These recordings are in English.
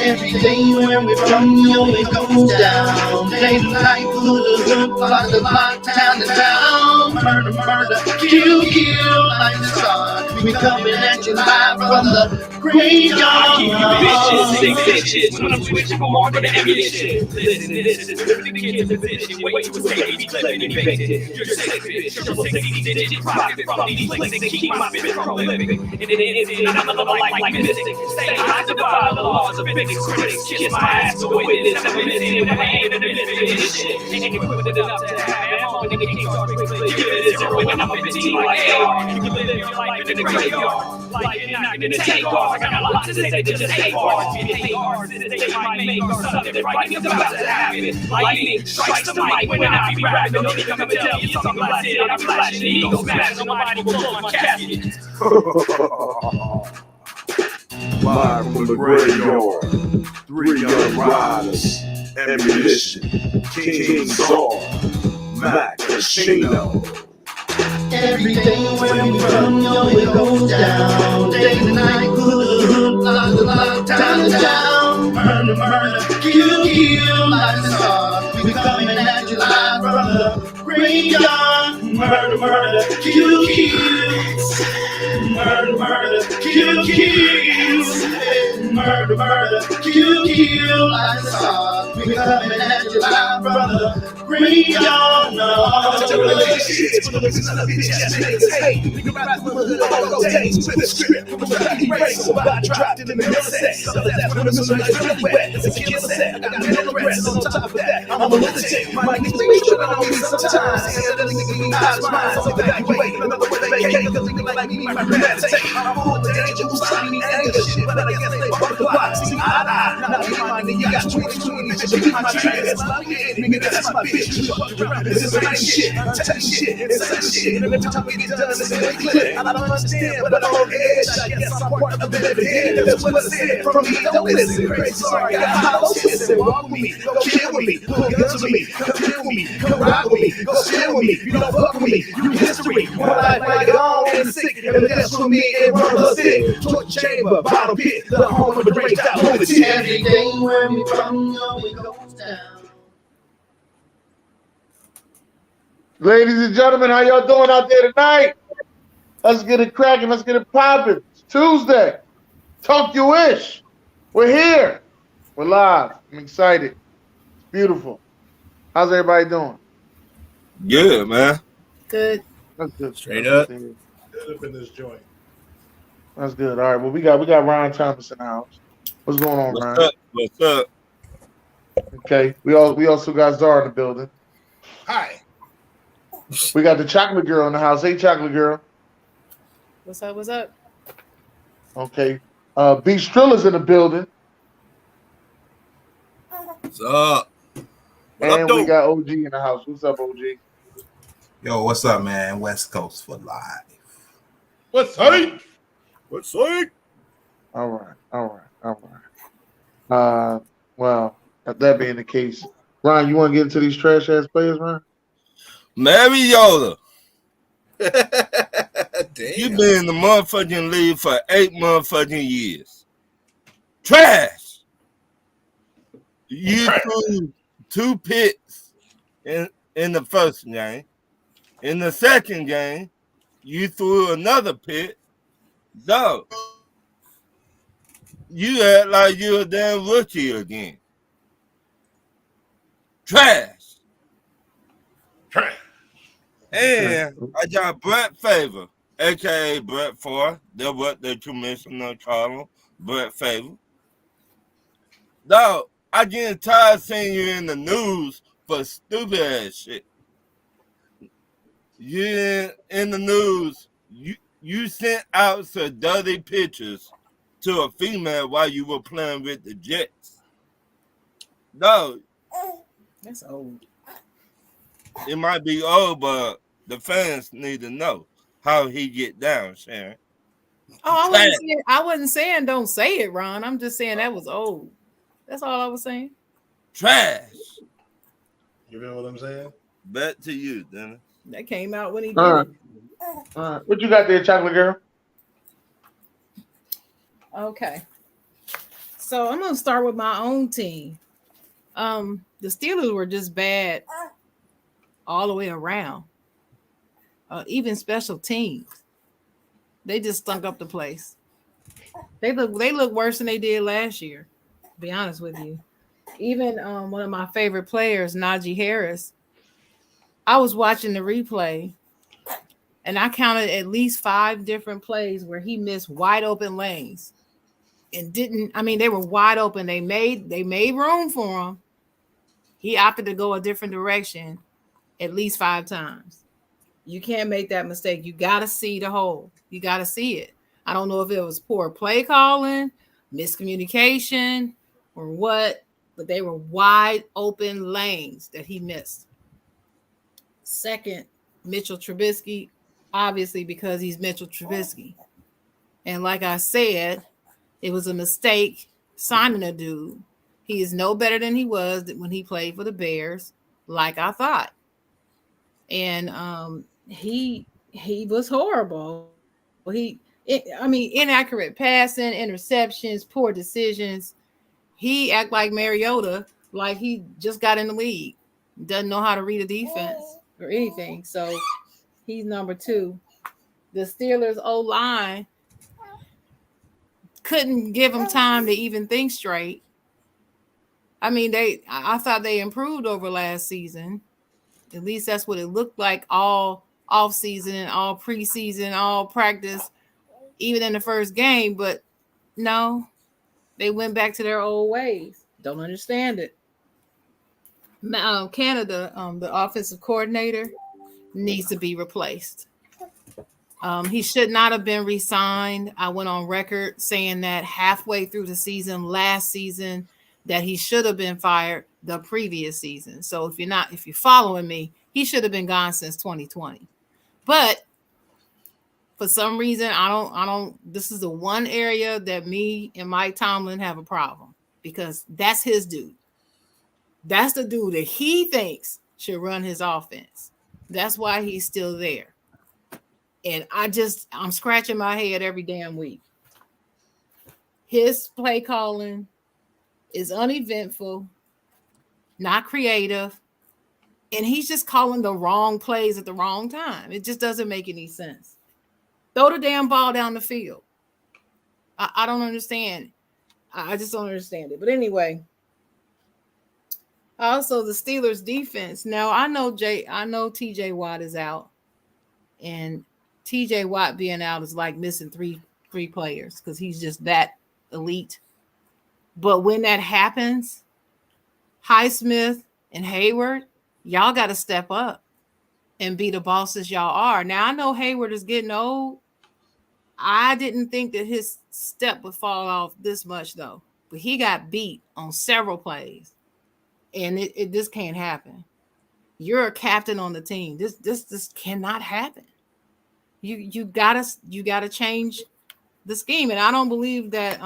Every day when we from you, it goes down. Day and night, put a hood, like the lockdown to town. Murder, murder, kill, kill, like the stars. We coming at you live from the graveyard. Bitches, sick bitches. When I'm switching for more than ammunition. Listen, this is the kid's position. Wait to escape, be living and evicted. You're sick, bitch. Triple 60 digits. Profit from these links that keep my bitch from living. And it is not another life like mystic. Stay high to defy the laws of physics. Critics kiss my ass to witness. Never missing with a hand in the this shit. Ain't equipped enough to have ammo. And the king starts quickly. Give it a zero when I'm 15 like AR. You can live your life in the graveyard. Like you're not gonna take off. I got a lot to say, they just hate bars. If you hate bars, they might make or something right is about to happen. Lightning strikes the mic when I be rapping. Don't come and tell you something like it. I'm flashing the ego smash. Nobody will close my casket. Live from the graveyard, 3 young riders, ammunition, King Saw, Mac, and Geno. Every day when we from you, it goes down. Day and night, put a hood, like the lockdown to town. Murder, murder, kill, kill, like the stars. We coming at you live from the graveyard. Murder, murder, kill, kill. Murder, murder, kill, kill. Murder, murder, kill, kill, like the stars. We coming at you live from the graveyard. Dropped it in the middle set. So that's when the sun is really wet. It's a killer set. I got mental rest. On top of that, I'm a lunatic. My niggas think you on me sometimes. And the nigga eyes mine. So evacuate. Another way they can't. Cause nigga like me might premeditate. I'm full of danger. Who's trying me anger shit? But I guess they fuck the plot. See, now you my nigga. You got 2020. Bitch, you my triggers. Nigga, that's my bitch. You fuck around. This is my shit. I'm telling shit. It's such shit. And every time we get done, it's really clear. I don't understand, but I'm on edge. I guess I'm part of the head. That's what I said. From me, don't listen. Crazy, sorry, I got hollow kiss and walk with me. Go kill with me. Put guns with me. Come kill with me. Come ride with me. Go chill with me. You don't fuck with me. You history. One life like gone and sick. And that's for me and brother sick. Torture chamber, bottle pit. The home of the break out lunatic. Every day when we from you, it goes down. Ladies and gentlemen, how y'all doing out there tonight? Let's get it cracking. Let's get it popping. It's Tuesday. Talk your wish. We're here. We're live. I'm excited. It's beautiful. How's everybody doing? Good, man. Good. That's good. Straight up. Good up in this joint. That's good. All right. Well, we got Ryan Thomas in the house. What's going on, Ryan? What's up? Okay. We also got Zara in the building. Hi. We got the chocolate girl in the house. Hey, chocolate girl. What's up? What's up? Okay. B Strilla's in the building. What's up? And we got OG in the house. What's up, OG? Yo, what's up, man? West Coast for life. What's up? What's up? All right. Well, that being the case, Ryan, you want to get into these trash ass players, Ryan? Mariota. Damn. You been in the motherfucking league for 8 motherfucking years. Trash. You threw 2 picks in the first game. In the second game, you threw another pick. Dog. You act like you're a damn rookie again. Trash. And I got Brett Favor, a.k.a. Brett Favre. That's what the commissioner call him, Brett Favor. Dog, I get tired of seeing you in the news for stupid ass shit. You in the news, you sent out some dirty pictures to a female while you were playing with the Jets. Dog. That's old. It might be old, but the fans need to know how he get down, Sharon. Oh, I wasn't saying don't say it, Ron. I'm just saying that was old. That's all I was saying. Trash. You know what I'm saying? Back to you, Dennis. That came out when he did All right. it. All right. What you got there, chocolate girl? Okay. So I'm gonna start with my own team. The Steelers were just bad all the way around. Even special teams. They just stunk up the place. They look worse than they did last year, to be honest with you. Even one of my favorite players, Najee Harris, I was watching the replay and I counted at least 5 different plays where he missed wide open lanes and didn't. I mean, they were wide open. They made room for him. He opted to go a different direction at least 5 times. You can't make that mistake. You got to see the hole. You got to see it. I don't know if it was poor play calling, miscommunication, or what, but they were wide open lanes that he missed. Second, Mitchell Trubisky, obviously because he's Mitchell Trubisky. And like I said, it was a mistake signing a dude. He is no better than he was when he played for the Bears, like I thought. And he was horrible. Inaccurate passing, interceptions, poor decisions. He act like Mariota, like he just got in the league. Doesn't know how to read a defense or anything. So he's number 2. The Steelers' O-line couldn't give him time to even think straight. I mean, I thought they improved over last season. At least that's what it looked like all off season, all preseason, all practice, even in the first game. But no, they went back to their old ways. Don't understand it. Canada, the offensive coordinator, needs to be replaced. He should not have been re-signed. I went on record saying that halfway through the season, last season, that he should have been fired the previous season. So if you're following me, he should have been gone since 2020. But for some reason, I don't. This is the one area that me and Mike Tomlin have a problem, because that's his dude. That's the dude that he thinks should run his offense. That's why he's still there. And I'm scratching my head every damn week. His play calling is uneventful, not creative, and he's just calling the wrong plays at the wrong time. It just doesn't make any sense. Throw the damn ball down the field. I don't understand. I just don't understand it. But anyway, also the Steelers defense. Now I know TJ Watt is out, and TJ Watt being out is like missing three players because he's just that elite. But when that happens, Highsmith and Hayward, y'all got to step up and be the bosses y'all are. Now, I know Hayward is getting old. I didn't think that his step would fall off this much, though. But he got beat on several plays. And this can't happen. You're a captain on the team. This cannot happen. You gotta change the scheme. And I don't believe that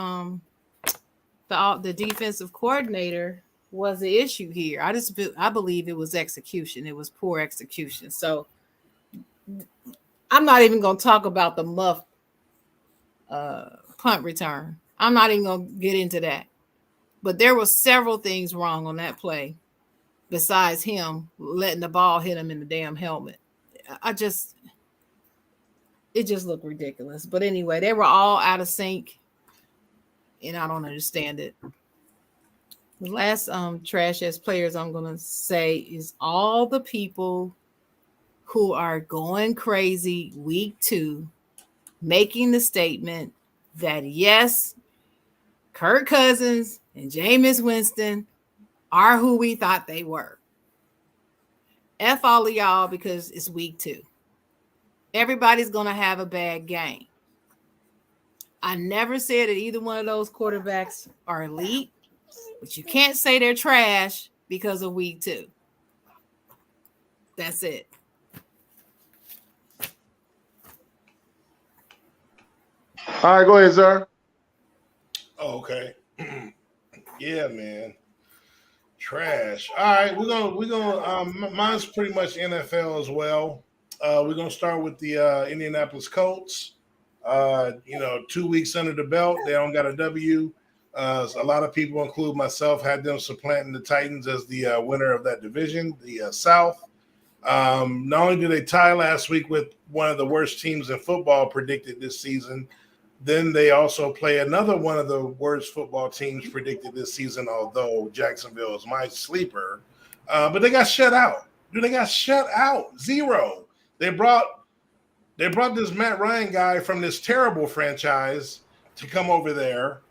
the defensive coordinator was the issue here. I believe it was execution. It was poor execution. So I'm not even going to talk about the muff punt return. I'm not even going to get into that. But there were several things wrong on that play besides him letting the ball hit him in the damn helmet. It just looked ridiculous. But anyway, they were all out of sync, and I don't understand it. The last trash ass players I'm going to say is all the people who are going crazy week 2, making the statement that, yes, Kirk Cousins and Jameis Winston are who we thought they were. F all of y'all, because it's week 2. Everybody's going to have a bad game. I never said that either one of those quarterbacks are elite, but you can't say they're trash because of week 2. That's it. All right, go ahead, sir. Oh, okay. Yeah, man. Trash. All right, we're gonna. Mine's pretty much NFL as well. We're gonna start with the Indianapolis Colts. 2 weeks under the belt, they don't got a W. A lot of people, include myself, had them supplanting the Titans as the winner of that division, the South. Not only did they tie last week with one of the worst teams in football predicted this season, then they also play another one of the worst football teams predicted this season, although Jacksonville is my sleeper. But they got shut out. Dude, they got shut out. 0. They brought this Matt Ryan guy from this terrible franchise to come over there.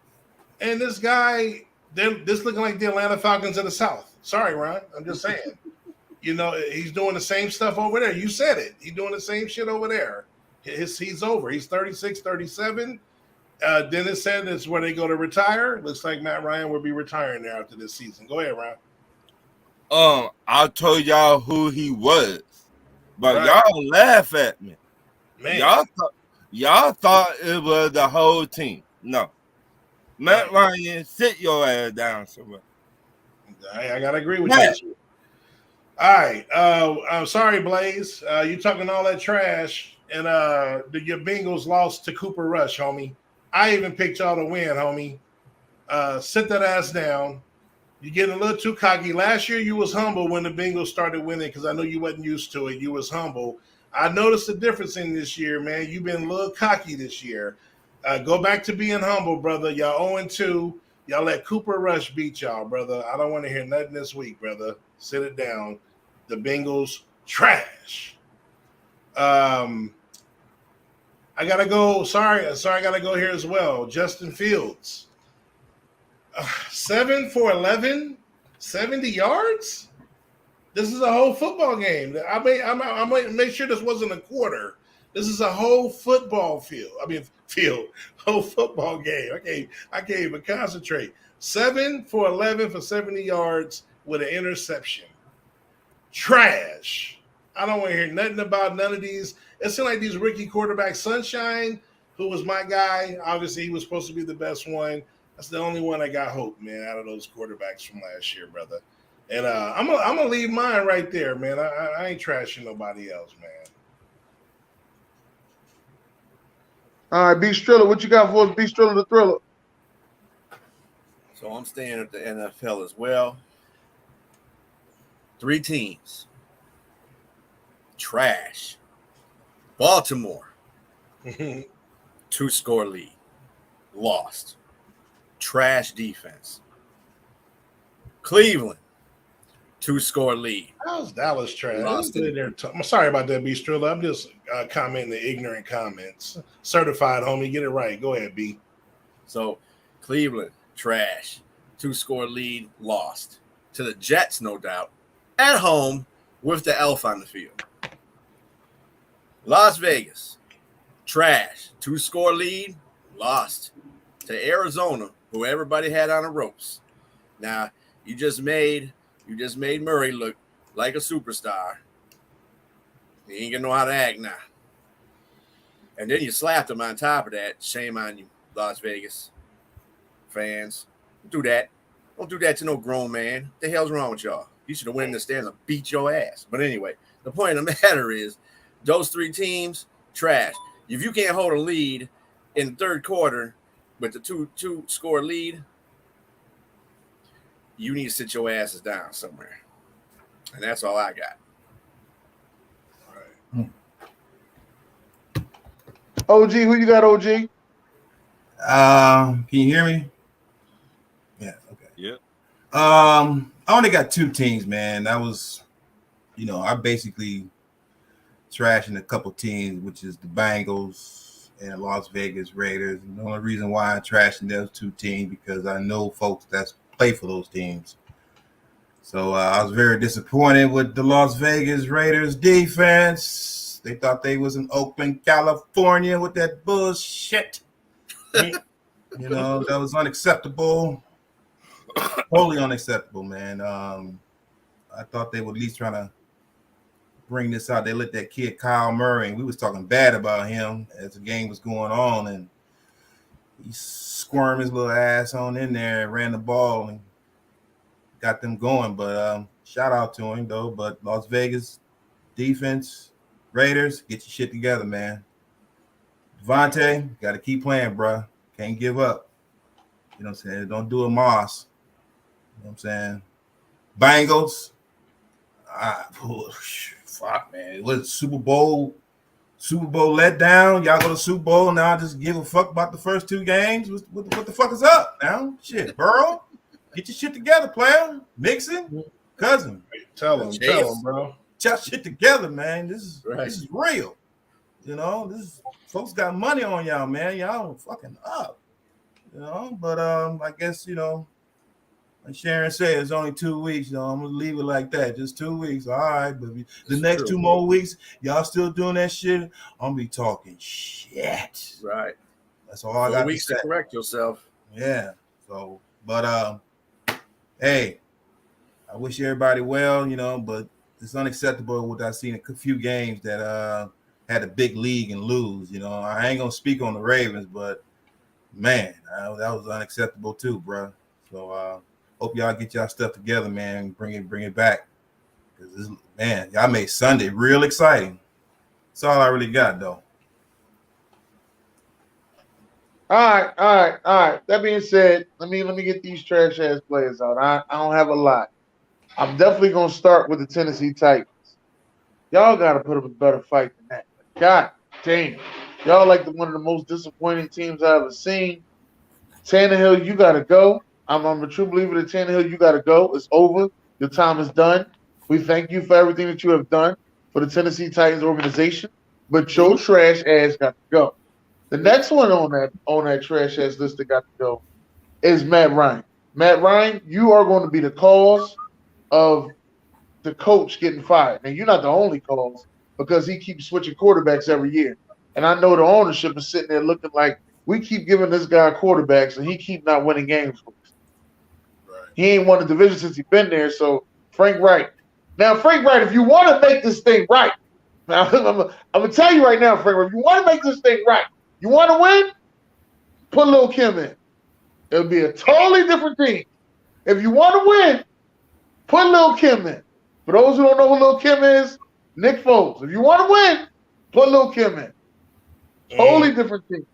And this guy, this looking like the Atlanta Falcons of the South. Sorry, Ryan. I'm just saying. He's doing the same stuff over there. You said it. He's doing the same shit over there. He's over. He's 36, 37. Dennis said it's where they go to retire. Looks like Matt Ryan will be retiring there after this season. Go ahead, Ryan. I told y'all who he was, but Right. y'all laugh at me. Man. Y'all thought it was the whole team. No. Matt Ryan, sit your ass down somewhere. I gotta agree with you. All right. I'm sorry, Blaze. You talking all that trash, and your Bengals lost to Cooper Rush, homie. I even picked y'all to win, homie. Sit that ass down. You're getting a little too cocky. Last year, you was humble when the Bengals started winning because I know you wasn't used to it. You was humble. I noticed the difference in this year, man. You've been a little cocky this year. Go back to being humble, brother. Y'all 0-2. Y'all let Cooper Rush beat y'all, brother. I don't want to hear nothing this week, brother. Sit it down. The Bengals trash. I gotta go. Sorry, I gotta go here as well. Justin Fields, 7 for 11, 70 yards. This is a whole football game. I might make sure this wasn't a quarter. This is a whole football field. Whole football game. I can't even concentrate. 7 for 11 for 70 yards with an interception. Trash. I don't want to hear nothing about none of these. It seemed like these rookie quarterbacks. Sunshine, who was my guy, obviously he was supposed to be the best one. That's the only one I got hope, man, out of those quarterbacks from last year, brother. And I'm gonna leave mine right there, man. I ain't trashing nobody else, man. All right, B Striller, what you got for us, B Striller the Thriller? So I'm staying at the NFL as well. 3 teams. Trash. Baltimore. 2-score lead. Lost. Trash defense. Cleveland. 2-score lead. How's Dallas trash? Lost I'm sorry about that, B Striller. I'm just commenting the ignorant comments. Certified, homie. Get it right. Go ahead, B. So Cleveland, trash. 2-score lead, lost. To the Jets, no doubt. At home with the elf on the field. Las Vegas, trash. 2-score lead, lost. To Arizona, who everybody had on the ropes. Now, you just made Murray look like a superstar. He ain't gonna know how to act now. And then you slapped him on top of that. Shame on you, Las Vegas fans. Don't do that. Don't do that to no grown man. What the hell's wrong with y'all? You should have went in the stands and beat your ass. But anyway, the point of the matter is those 3 teams, trash. If you can't hold a lead in the third quarter with the two-score lead, you need to sit your asses down somewhere. And that's all I got. OG, who you got, OG? Can you hear me? Yeah, okay. Yep. I only got 2 teams, man. That was, I basically trashing a couple teams, which is the Bengals and Las Vegas Raiders. And the only reason why I'm trashing those 2 teams because I know folks that's play for those teams. So I was very disappointed with the Las Vegas Raiders defense. They thought they was in Oakland, California with that bullshit. That was unacceptable. Totally unacceptable, man. I thought they would at least try to bring this out. They let that kid Kyle Murray, and we was talking bad about him as the game was going on, and he squirmed his little ass on in there and ran the ball and got them going. But shout out to him though. But Las Vegas defense, Raiders, get your shit together, man. Devontae, got to keep playing, bro. Can't give up. You know what I'm saying? Don't do a Moss. You know what I'm saying? Bengals. Fuck, man. It was Super Bowl let down. Y'all go to Super Bowl now. Just give a fuck about the first 2 games. What the fuck is up now? Shit, Burrow, get your shit together, player. Mixon, cousin. Tell them, bro. Get your shit together, man. This is real. You know, folks got money on y'all, man. Y'all fucking up. You know, but I guess, you know, like Sharon said, it's only 2 weeks. You know, I'm gonna leave it like that. Just 2 weeks. All right, but the next 2 more weeks, y'all still doing that shit, I'm gonna be talking shit. Right. That's all I got. 4 weeks to correct yourself. Yeah. So, but hey, I wish everybody well, you know, but it's unacceptable what I've seen a few games that had a big league and lose. You know, I ain't gonna speak on the Ravens, but man, that was unacceptable too, bro. So hope y'all get y'all stuff together, man. Bring it back, because man, y'all made Sunday real exciting. That's all I really got, though. All right. That being said, let me get these trash ass players out. I don't have a lot. I'm definitely gonna start with the Tennessee Titans. Y'all gotta put up a better fight than that. God damn. Y'all like one of the most disappointing teams I've ever seen. Tannehill, you gotta go. I'm a true believer that Tannehill, you gotta go. It's over. Your time is done. We thank you for everything that you have done for the Tennessee Titans organization, but your trash ass got to go. The next one on that trash ass list that got to go is Matt Ryan. Matt Ryan, you are going to be the cause of the coach getting fired. Now, you're not the only cause, because he keeps switching quarterbacks every year. And I know the ownership is sitting there looking like, we keep giving this guy quarterbacks and he keep not winning games for us. Right. He ain't won the division since he's been there. So Frank Wright. Now, Frank Wright, if you want to make this thing right, now I'm gonna tell you right now, Frank Wright, if you want to make this thing right, you want to win, put Lil Kim in. It'll be a totally different team. If you want to win, put Lil Kim in. For those who don't know who Lil Kim is, Nick Foles. If you want to win, put Lil Kim in. Totally different team.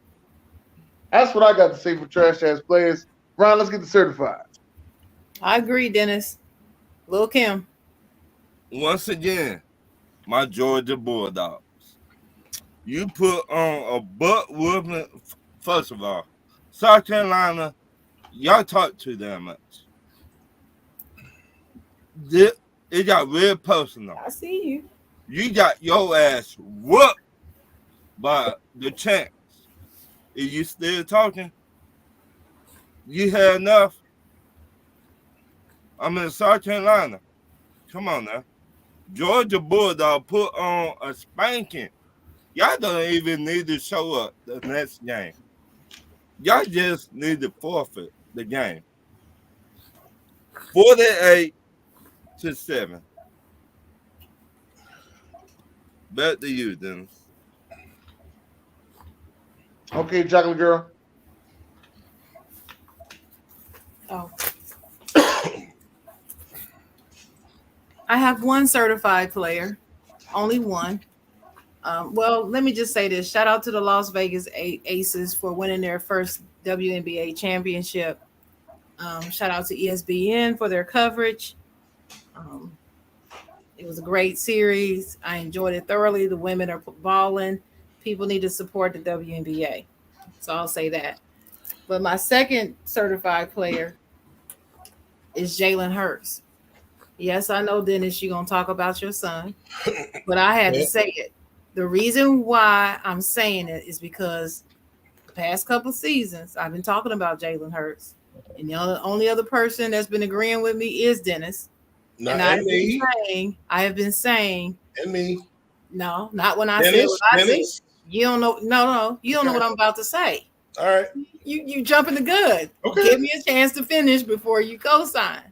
That's what I got to say for trash ass players. Ron, let's get the certified. I agree, Dennis. Lil Kim. Once again, my Georgia Bulldogs. You put on a butt whooping. First of all, South Carolina, y'all talk too damn much. It got real personal. I see you. You got your ass whooped by the champs. Is you still talking? You had enough? I'm in South Carolina. Come on now. Georgia Bulldog put on a spanking. Y'all don't even need to show up the next game. Y'all just need to forfeit the game. 48-7. Back to you, Dennis. Okay, Chocolate Girl. Oh. I have one certified player, only one. Well, let me just say this. Shout out to the Las Vegas Aces for winning their first WNBA championship. Shout out to ESPN for their coverage. It was a great series. I enjoyed it thoroughly. The women are balling. People need to support the WNBA. So I'll say that. But my second certified player is Jalen Hurts. Yes, I know, Dennis, you're going to talk about your son, but I had to say it. The reason why I'm saying it is because the past couple seasons, I've been talking about Jalen Hurts, and the only other person that's been agreeing with me is Dennis. And I have been saying, and me. No, not when I said what I said. You don't know. No, you don't know what I'm about to say. All right. You jumping the gun. Okay. Give me a chance to finish before you co-sign.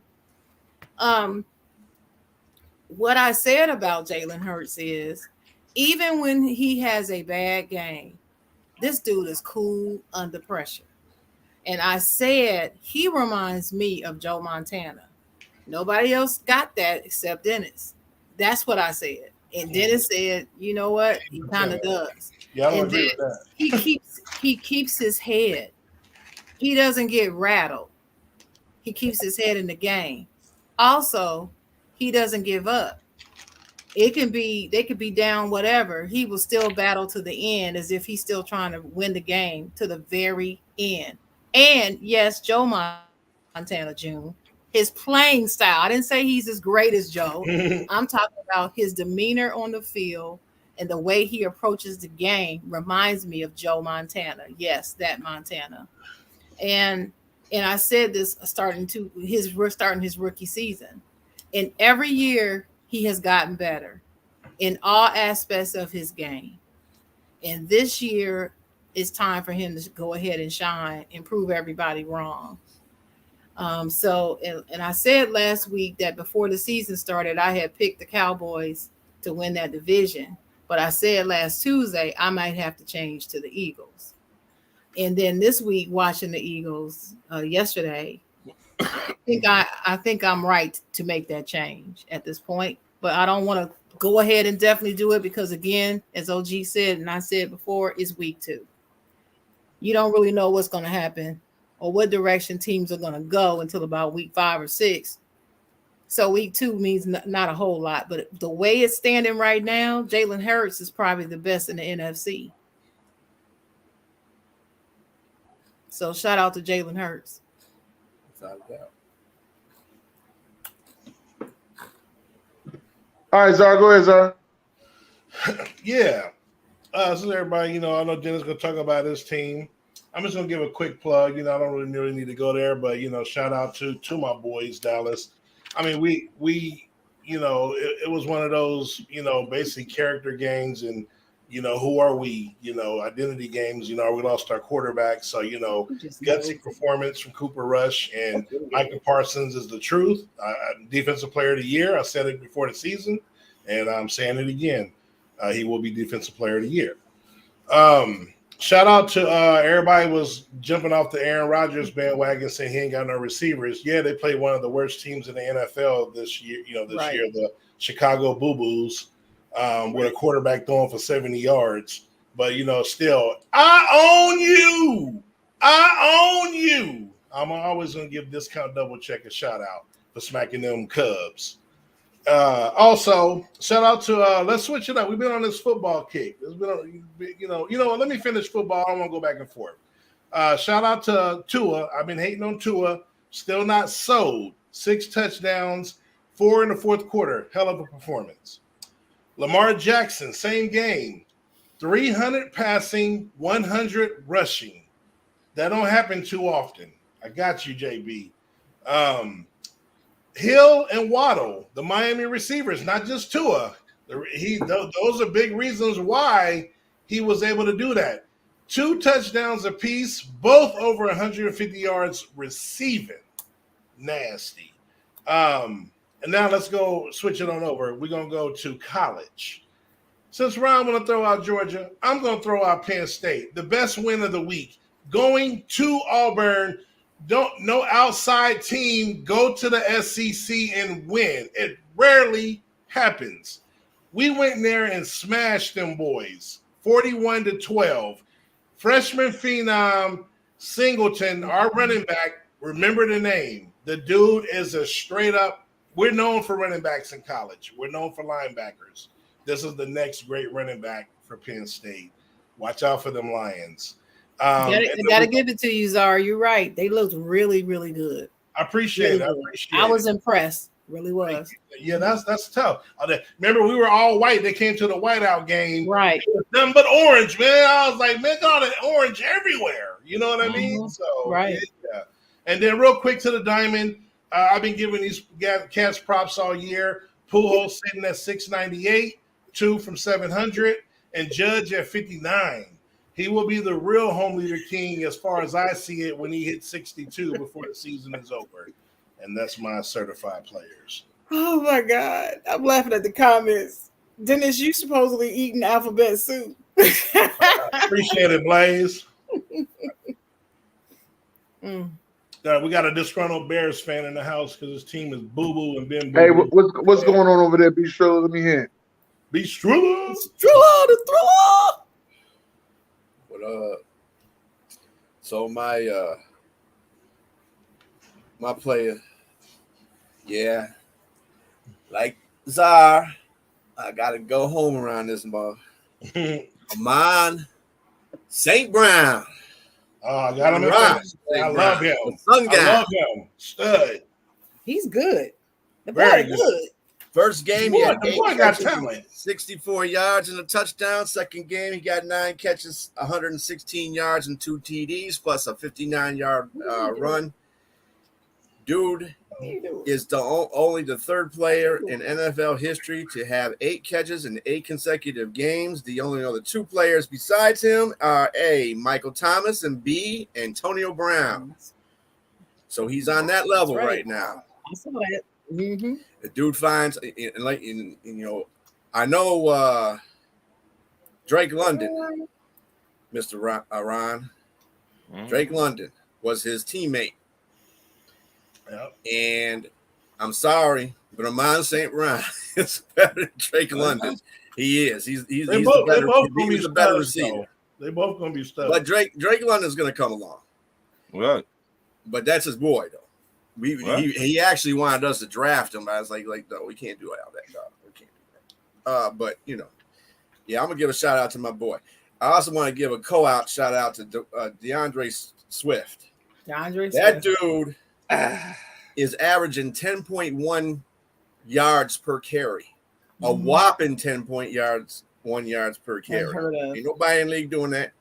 What I said about Jalen Hurts is, even when he has a bad game, this dude is cool under pressure. And I said he reminds me of Joe Montana. Nobody else got that except Dennis. That's what I said. And Dennis said, you know what? He kind of does. Yeah, I don't And agree then with that. he keeps his head. He doesn't get rattled. He keeps his head in the game. Also, he doesn't give up. They could be down whatever. He will still battle to the end as if he's still trying to win the game to the very end. And yes, Joe Montana Jr., his playing style. I didn't say he's as great as Joe. I'm talking about his demeanor on the field and the way he approaches the game reminds me of Joe Montana. Yes, that Montana. And I said this starting his rookie season. And every year he has gotten better in all aspects of his game. And this year it's time for him to go ahead and shine and prove everybody wrong. And I said last week that before the season started, I had picked the Cowboys to win that division. But I said last Tuesday, I might have to change to the Eagles. And then this week, watching the Eagles yesterday, I think I'm right to make that change at this point. But I don't want to go ahead and definitely do it because, again, as OG said, and I said before, it's week 2. You don't really know what's going to happen or what direction teams are going to go until about week 5 or 6. So week 2 means not a whole lot. But the way it's standing right now, Jalen Hurts is probably the best in the NFC. So shout out to Jalen Hurts. Without a doubt. All right, Zar, go ahead, Zar. Yeah. So everybody, I know Jenna's going to talk about his team. I'm just going to give a quick plug. I don't really need to go there, but, shout out to my boys, Dallas. I mean, we it was one of those, basically character games and, who are we, identity games, we lost our quarterback. So, gutsy performance from Cooper Rush and Micah Parsons is the truth. Defensive player of the year. I said it before the season and I'm saying it again. He will be defensive player of the year. Shout out to everybody was jumping off the Aaron Rodgers bandwagon saying he ain't got no receivers. Yeah, they played one of the worst teams in the NFL this year, year, the Chicago Boo-Boos, with a quarterback throwing for 70 yards. But, still, I own you. I'm always going to give Discount Double Check a shout out for smacking them Cubs. Also, shout out to let's switch it up. We've been on this football kick. It's been, let me finish football. I don't want to go back and forth. Shout out to Tua. I've been hating on Tua. Still not sold. 6 touchdowns, 4 in the fourth quarter. Hell of a performance. Lamar Jackson, same game. 300 passing, 100 rushing. That don't happen too often. I got you, JB. Hill and Waddle, the Miami receivers, not just Tua. Those are big reasons why he was able to do that. 2 touchdowns apiece, both over 150 yards receiving. Nasty. And now let's go switch it on over. We're going to go to college. Since Ron want to throw out Georgia, I'm going to throw out Penn State. The best win of the week. Going to Auburn. No outside team go to the SEC and win. It rarely happens. We went in there and smashed them boys, 41-12. Freshman phenom Singleton, our running back. Remember the name. The dude is a straight up. We're known for running backs in college. We're known for linebackers. This is the next great running back for Penn State. Watch out for them Lions. Gotta give it to you, Zara. You're right. They looked really, really good. I appreciate it. I was impressed. Really was. Yeah, that's tough. Remember, we were all white. They came to the whiteout game. Right. It was nothing but orange, man. I was like, man, got that orange everywhere. You know what I mean? Mm-hmm. So right. Yeah. And then real quick to the diamond. I've been giving these cats props all year. Pujols sitting at 698, 2 from 700, and Judge at 59. He will be the real home leader king as far as I see it when he hits 62 before the season is over. And that's my certified players. Oh, my God. I'm laughing at the comments. Dennis, you supposedly eating alphabet soup. Appreciate it, Blaze. We got a disgruntled Bears fan in the house because his team is boo boo and been boo. Hey, what's going on over there, B. Striller? Let me hear. Be Striller. The thriller. But so my player, yeah, like Czar, I gotta go home around this month. Amon St. Brown. Oh, I got him in Right. fantasy. I love him. The sun guy. I love him. Stud. He's good. The boy Very good. good. First game, he had The 8 boy got catches, talent. 64 yards and a touchdown. Second game, he got 9 catches, 116 yards and 2 TDs, plus a 59-yard run. Dude is only the third player in NFL history to have 8 catches in 8 consecutive games. The only other 2 players besides him are A, Michael Thomas, and B, Antonio Brown. So he's on that level right now. I saw that. Mm-hmm. The dude finds, I know Drake London, Mr. Ron. Drake London was his teammate. Yep. And I'm sorry, but Amon St. Brown is better than Drake London. He is. He's the better receiver. They both gonna be studs. But Drake London's gonna come along. Right. But that's his boy though. He actually wanted us to draft him. I was like, no, we can't do all that, dog. We can't do that. But yeah, I'm gonna give a shout out to my boy. I also want to give a co-out shout out to DeAndre Swift. That dude is averaging 10.1 yards per carry, a whopping 10 yards per carry. Ain't nobody in the league doing that.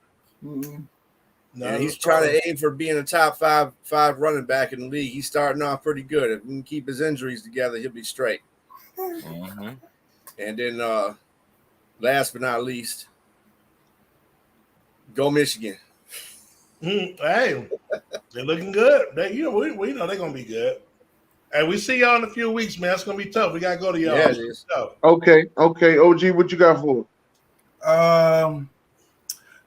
No, and he's trying to aim for being a top five running back in the league. He's starting off pretty good. If we can keep his injuries together, he'll be straight. Mm-hmm. And then last but not least, go Michigan. Hey, they're looking good. We know they're gonna be good. Hey, we see y'all in a few weeks, man. It's gonna be tough. We gotta go to y'all. Yeah, it is. Okay. OG, what you got for?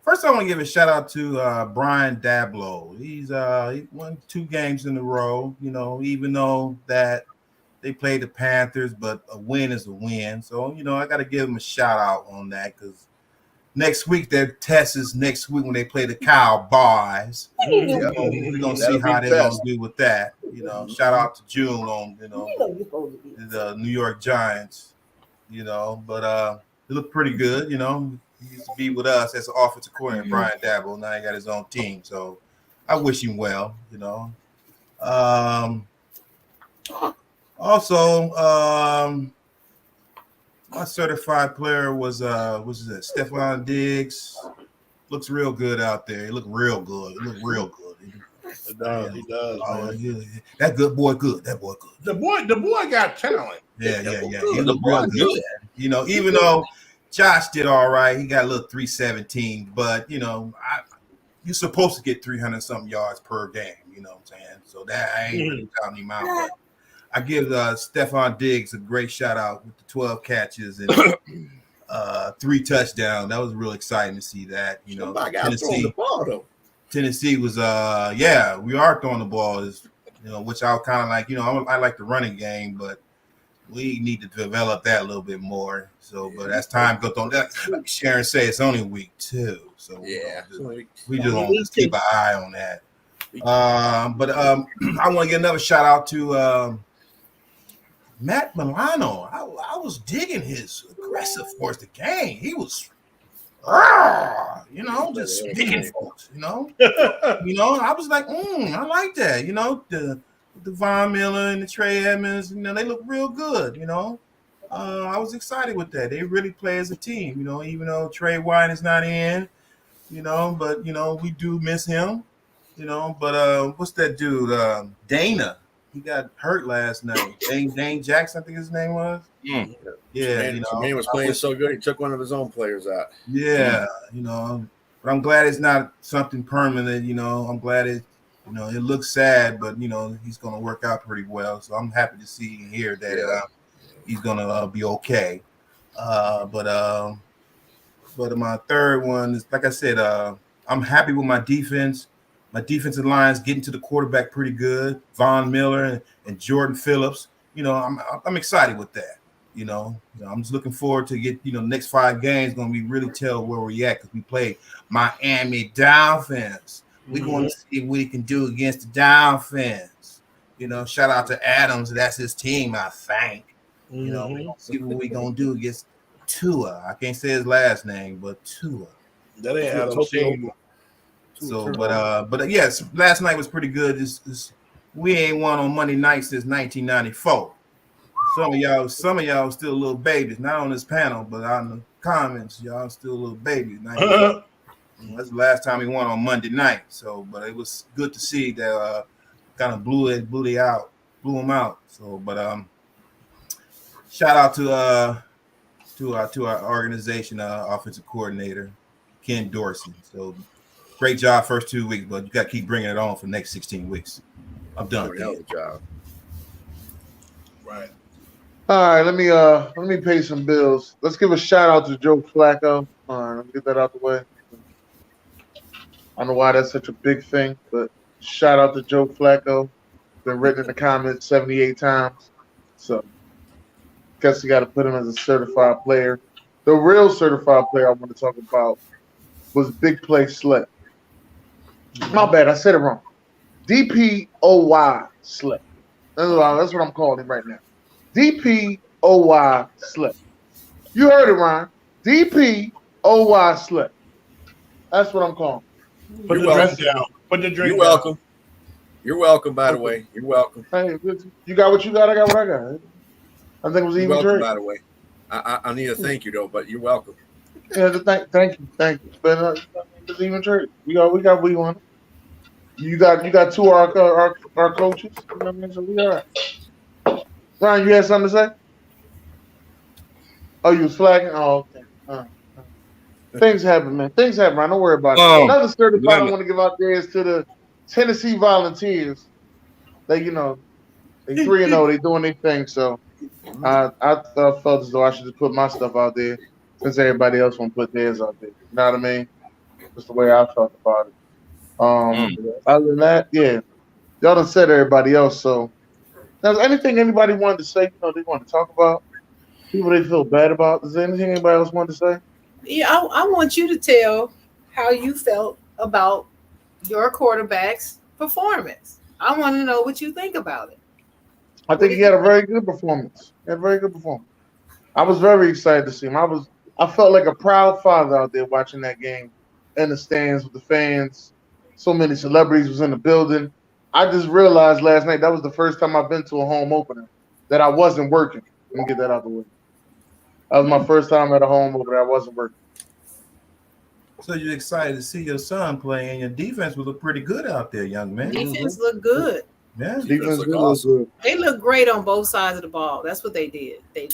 First, I want to give a shout out to Brian Dablow. He won 2 games in a row. Even though that they played the Panthers, but a win is a win. So I got to give him a shout out on that because next week their test is next week when they play the Cowboys. We're gonna see how they're gonna do with that. Shout out to June on the New York Giants. But it looked pretty good. He used to be with us as an offensive coordinator, Brian Dabble. Now he got his own team, so I wish him well. Also, my certified player was Stephon Diggs. Looks real good out there. He looked real good. He does. Oh, yeah. That good boy good. That boy good. The boy got talent. Yeah. He looked real good. Even though Josh did all right, he got a little 317, but you're supposed to get 300 something yards per game. You know what I'm saying? So that I ain't really counting him out. But I give Stephon Diggs a great shout out with the 12 catches and 3 touchdowns. That was real exciting to see that. Tennessee, the ball, though. Tennessee was we are throwing the ball, which I kind of like. I like the running game, but we need to develop that a little bit more. So, but as time goes on, like Sharon said, it's only week 2. So we just want to keep an eye on that. But I want to get another shout out to Matt Milano. I was digging his aggressive towards the game. He was, just speaking folks. I was like, I like that. The Von Miller and the Trey Edmonds, they look real good. I was excited with that. They really play as a team. Even though Trey Wine is not in, but we do miss him. But what's that dude? Dana. He got hurt last night. Dane Jackson, I think his name was. Yeah. Man was playing so good, he took one of his own players out. Yeah, but I'm glad it's not something permanent. I'm glad it looks sad, but he's going to work out pretty well. So I'm happy to see and hear that he's going to be okay. But my third one is, like I said, I'm happy with my defense. My defensive line's getting to the quarterback pretty good. Von Miller and Jordan Phillips. You know, I'm excited with that. You know, I'm just looking forward to get, next 5 games going to be really tell where we're at because we play Miami Dolphins. We're going to see what we can do against the Dolphins. Shout out to Adams. That's his team, I think. We're going to see what we're going to do against Tua. I can't say his last name, but Tua. That ain't Adam's team. So, but yes, last night was pretty good. We ain't won on Monday night since 1994. Some of y'all still little babies, not on this panel, but on the comments, y'all still little babies. That's the last time we won on Monday night. So, but it was good to see that kind of blew them out. So, but shout out to our organization, offensive coordinator Ken Dorsey. So, great job first 2 weeks, but you got to keep bringing it on for the next 16 weeks. I'm done. Hell of a job. Right. All right, let me pay some bills. Let's give a shout out to Joe Flacco. All right, let me get that out the way. I don't know why that's such a big thing, but shout out to Joe Flacco. Been written in the comments 78 times. So guess you got to put him as a certified player. The real certified player I want to talk about was Big Play Slip. My bad, I said it wrong. DPOY Slip. That's what I'm calling him right now. DPOY Slip. You heard it, Ryan. DPOY Slip. That's what I'm calling. Put the drink down. Put the drink You're welcome. You're welcome, by the way. You're welcome. Hey, you got what you got. I got what I got. I think it was even welcome, trade. by the way. I need a thank you, though, but you're welcome. Yeah, thank you. But it's even trade. We got what we want. You got 2 of our coaches. You know what I mean? So we all right. Ryan, you had something to say? Oh, you was flagging? Oh, okay. Things happen, man. Things happen, Ryan. Don't worry about it. Another certified I want to give out there is to the Tennessee Volunteers. They 3-0. They doing their thing. So I felt as though I should just put my stuff out there since everybody else won't put theirs out there. You know what I mean? Just the way I felt about it. Other than that, yeah. Y'all done said everybody else, so now, anything anybody wanted to say, they want to talk about? People they feel bad about? Is there anything anybody else wanted to say? Yeah, I want you to tell how you felt about your quarterback's performance. I want to know what you think about it. I think he had a very good performance. I was very excited to see him. I felt like a proud father out there watching that game in the stands with the fans. So many celebrities was in the building. I just realized last night that was the first time I've been to a home opener that I wasn't working. Let me get that out the way. That was my first time at a home opener. I wasn't working. So you're excited to see your son play, and your defense will look pretty good out there, young man. Defense looked good. Yeah, defense looked awesome. They look great on both sides of the ball. That's what they did. They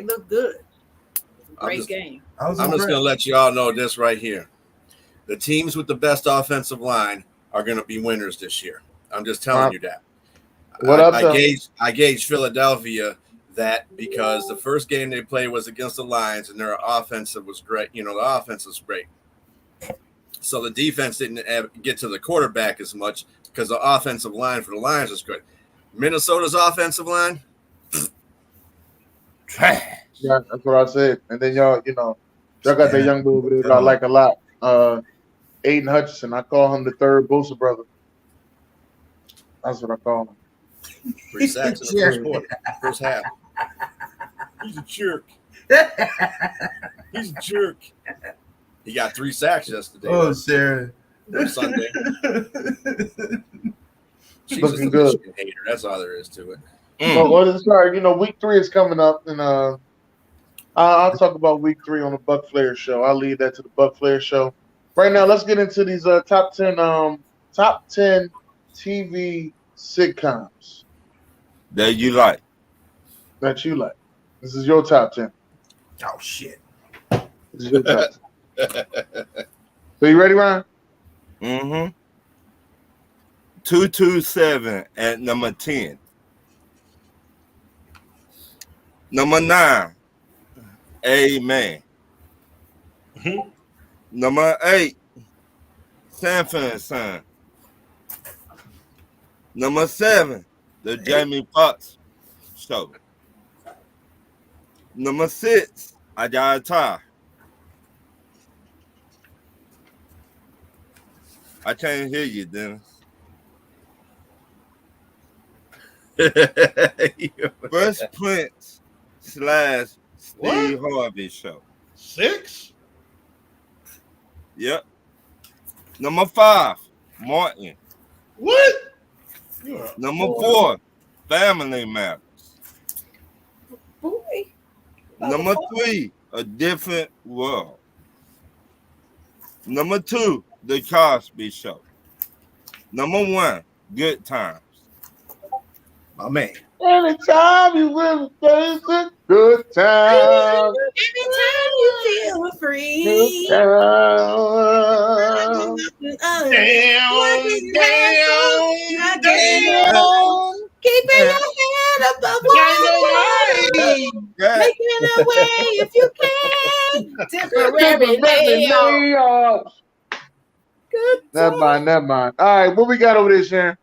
look good. Great game. I'm just going to let you all know this right here. The teams with the best offensive line are going to be winners this year. I'm just telling you that. I gauged Philadelphia that because the first game they played was against the Lions and their offensive was great. The offense was great. So the defense didn't get to the quarterback as much because the offensive line for the Lions was good. Minnesota's offensive line, trash. Yeah, that's what I said. And then y'all got that young dude over there that I like a lot. Aiden Hutchinson. I call him the third Bosa brother. That's what I call him. 3 sacks in the first quarter, first half. He's a jerk. He's a jerk. He got 3 sacks yesterday. Oh, Sarah. Sunday. She's looking just a good. Michigan hater. That's all there is to it. Well, sorry. Week 3 is coming up, and I'll talk about week 3 on the Buck Flair show. I'll leave that to the Buck Flair show. Right now, let's get into these top 10 TV sitcoms that you like. This is your top 10. Oh shit! This is your top 10. So you ready, Ryan? 227 at number 10. Number 9, Amen. Number 8, Sanford and Son. Number 7, the Jamie Foxx show. Number 6, I got a tie. I can't hear you, Dennis. Fresh Prince / Steve Harvey show. 6? Yep. Number 5, Martin. What? Number 4, Family Matters. Boy. Number 3, A Different World. Number 2, The Cosby Show. Number 1, Good Times. My man. Anytime you will face it, good time. Every time you feel free. Good time. Damn. Keeping your head above water. Making a way if you can. Temporary. Good. Never mind. All right, what we got over there, Sharon?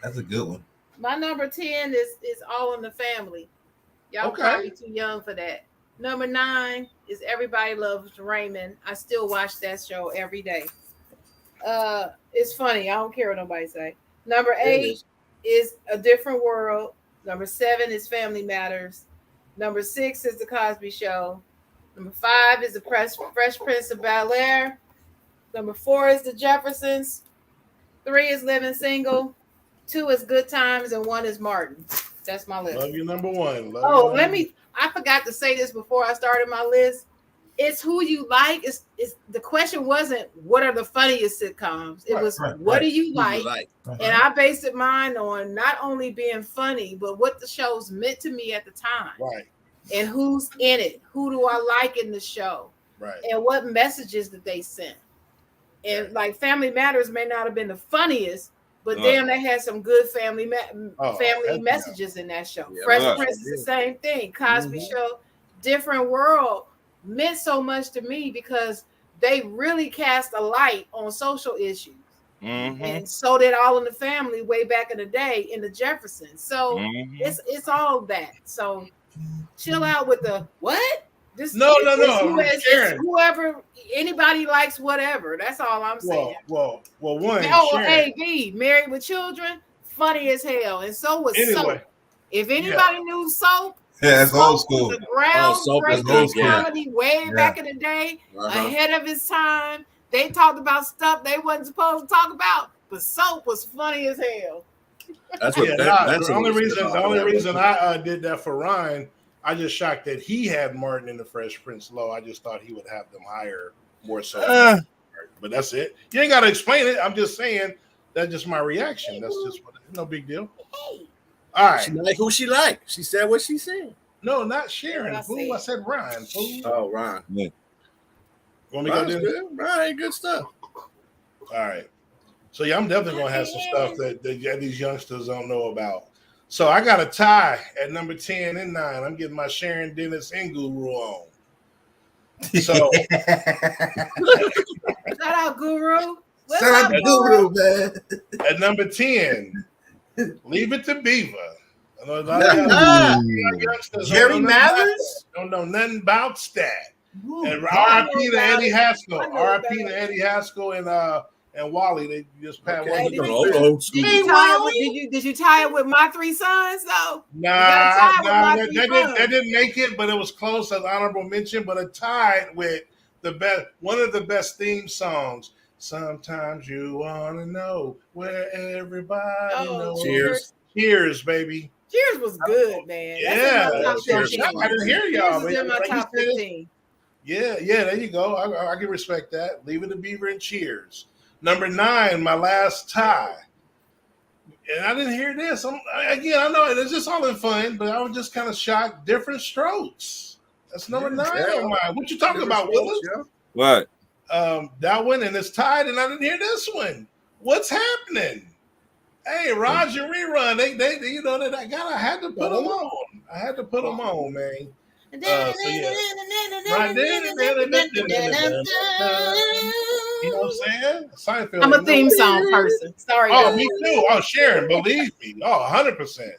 That's a good one. My number 10 is All in the Family. Y'all probably too young for that. Number 9 is Everybody Loves Raymond. I still watch that show every day. It's funny. I don't care what nobody say. Number 8 is A Different World. Number 7 is Family Matters. Number 6 is The Cosby Show. Number 5 is The Fresh Prince of Bel-Air. Number 4 is The Jeffersons. 3 is Living Single. 2 is Good Times, and 1 is Martin. That's my list. Love you, number 1. I forgot to say this before I started my list. It's who you like. It's the question wasn't what are the funniest sitcoms. It was what do you like? And I based mine on not only being funny, but what the shows meant to me at the time. Right. And who's in it? Who do I like in the show? Right. And what messages that they sent. And like Family Matters may not have been the funniest, but damn, they had some good family messages in that show. Yeah, Fresh Prince is the same thing. Cosby Show, Different World meant so much to me because they really cast a light on social issues. And so did All in the Family way back in the day in the Jeffersons. So it's all that. So chill out with the what? No. Whoever, anybody likes whatever. That's all I'm saying. Well, one. A.B. Married with Children, funny as hell, and so was Soap. If anybody knew Soap, that's Soap old school. was a groundbreaking comedy way back in the day, Uh-huh. ahead of his time. They talked about stuff they wasn't supposed to talk about, but Soap was funny as hell. That's what. The only reason I did that for Ryan. I just shocked that he had Martin in the Fresh Prince low. I just thought he would have them higher more so. But that's it. You ain't got to explain it. I'm just saying that's just my reaction. That's just no big deal. All right. She like who she like. She said what she said. No, not Sharon. Fool. I said Ryan. Fool. Oh, Ryan. Yeah. Want me to go do Ryan, good stuff. All right. So yeah, I'm definitely gonna have some stuff that these youngsters don't know about. So I got a tie at number 10 and 9. I'm getting my Sharon Dennis Guru on. So Shout out Guru. Shout out to Guru, man. At number 10, Leave It to Beaver. I know a lot of youngsters Jerry Mathers? Don't know nothing about that. And R.I.P. to Eddie Haskell. R.I.P. to Eddie Haskell and Wally. They just passed one. Did you tie it with My Three Sons though? Nah, that didn't make it, but it was close as honorable mention. But it tied with one of the best theme songs. Sometimes you want to know where everybody knows. Cheers, baby. Cheers was good, man. Yeah, I didn't hear y'all. Cheers is in my top 15. Yeah, there you go. I can respect that. Leave It to Beaver and Cheers. Number 9, my last tie. And I didn't hear this. I know it's just all in fun, but I was just kind of shocked. Different Strokes. That's number 9 on mine. What you talking about, Willis? What? That one, and it's tied, and I didn't hear this one. What's happening? Hey, Roger Rerun. They I had to put them on. I had to put them on, man. You know what I'm saying? Seinfeld. I'm a theme song person. Sorry. Oh, guys. me too. Oh, Sharon, believe me. Oh, 100%.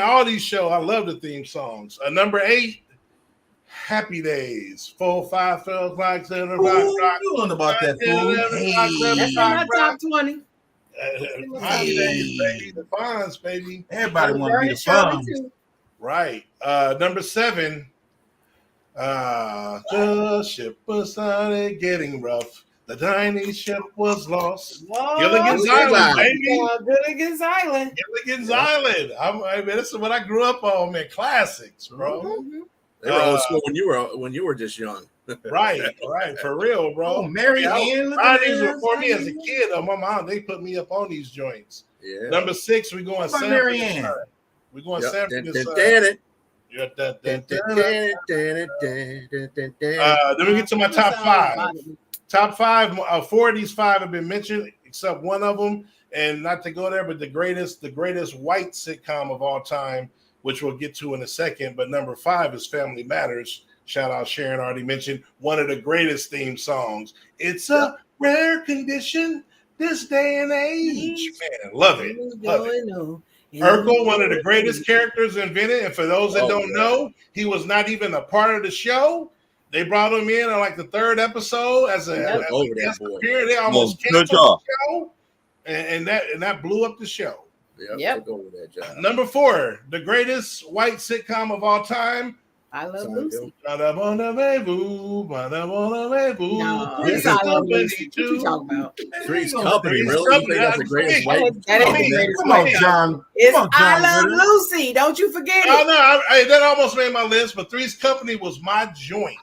All these shows, I love the theme songs. Number 8, Happy Days. 4, 5, 12 o'clock, 7 o'clock. You learned about that fool. That's in my top 20. Happy Days, baby. The Fonz, baby. Everybody want to be the Shirley, Fonz. too. Right. Number 7, the ship was started getting rough. The tiny ship was lost. Whoa. Gilligan's Island, baby. Gilligan's Island. Gilligan's Island. I mean, this is what I grew up on, man. Classics, bro. Mm-hmm. They were old school when you were just young. Right, for real, bro. Oh, Mary Ann. These were for me as a kid. My mom, they put me up on these joints. Yeah. Number 6, we going Sanford. Mary Ann. We going Yep. Sanford. Then we get to my top 5. Top 5. 4 of these 5 have been mentioned, except one of them. And not to go there, but the greatest white sitcom of all time, which we'll get to in a second. But number 5 is Family Matters. Shout out Sharon, already mentioned one of the greatest theme songs. It's a rare condition this day and age. Man, love it. Urkel, one of the greatest characters invented. And for those that don't know, he was not even a part of the show. They brought him in on like the 3rd episode as a guest appearance. They almost canceled the show, and that blew up the show. Yep. Go with that, John. Number 4, the greatest white sitcom of all time. I Love Lucy. No, Three's Company. What you talking about? Three's Company, really? You think that's the greatest white? That ain't the greatest Come on, white. John. It's Come on, John I Love Ritter. Lucy. Don't you forget Oh it. no, that almost made my list, but Three's Company was my joint.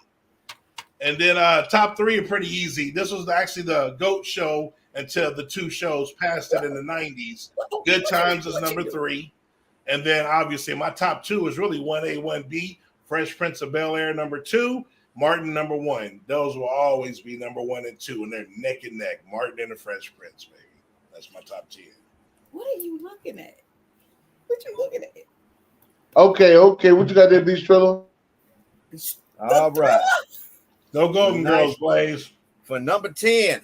And then top 3 are pretty easy. This was actually the GOAT show until the 2 shows passed it in the 90s. Good Times is number 3. And then obviously my top 2 is really 1A, 1B. Fresh Prince of Bel-Air, number 2. Martin, number 1. Those will always be number 1 and 2, and they're neck and neck. Martin and the Fresh Prince, baby. That's my top 10. What are you looking at? What you looking at? Okay. What you got there, Beach Trillo? All right. No Golden Girls, Blaze. For number 10,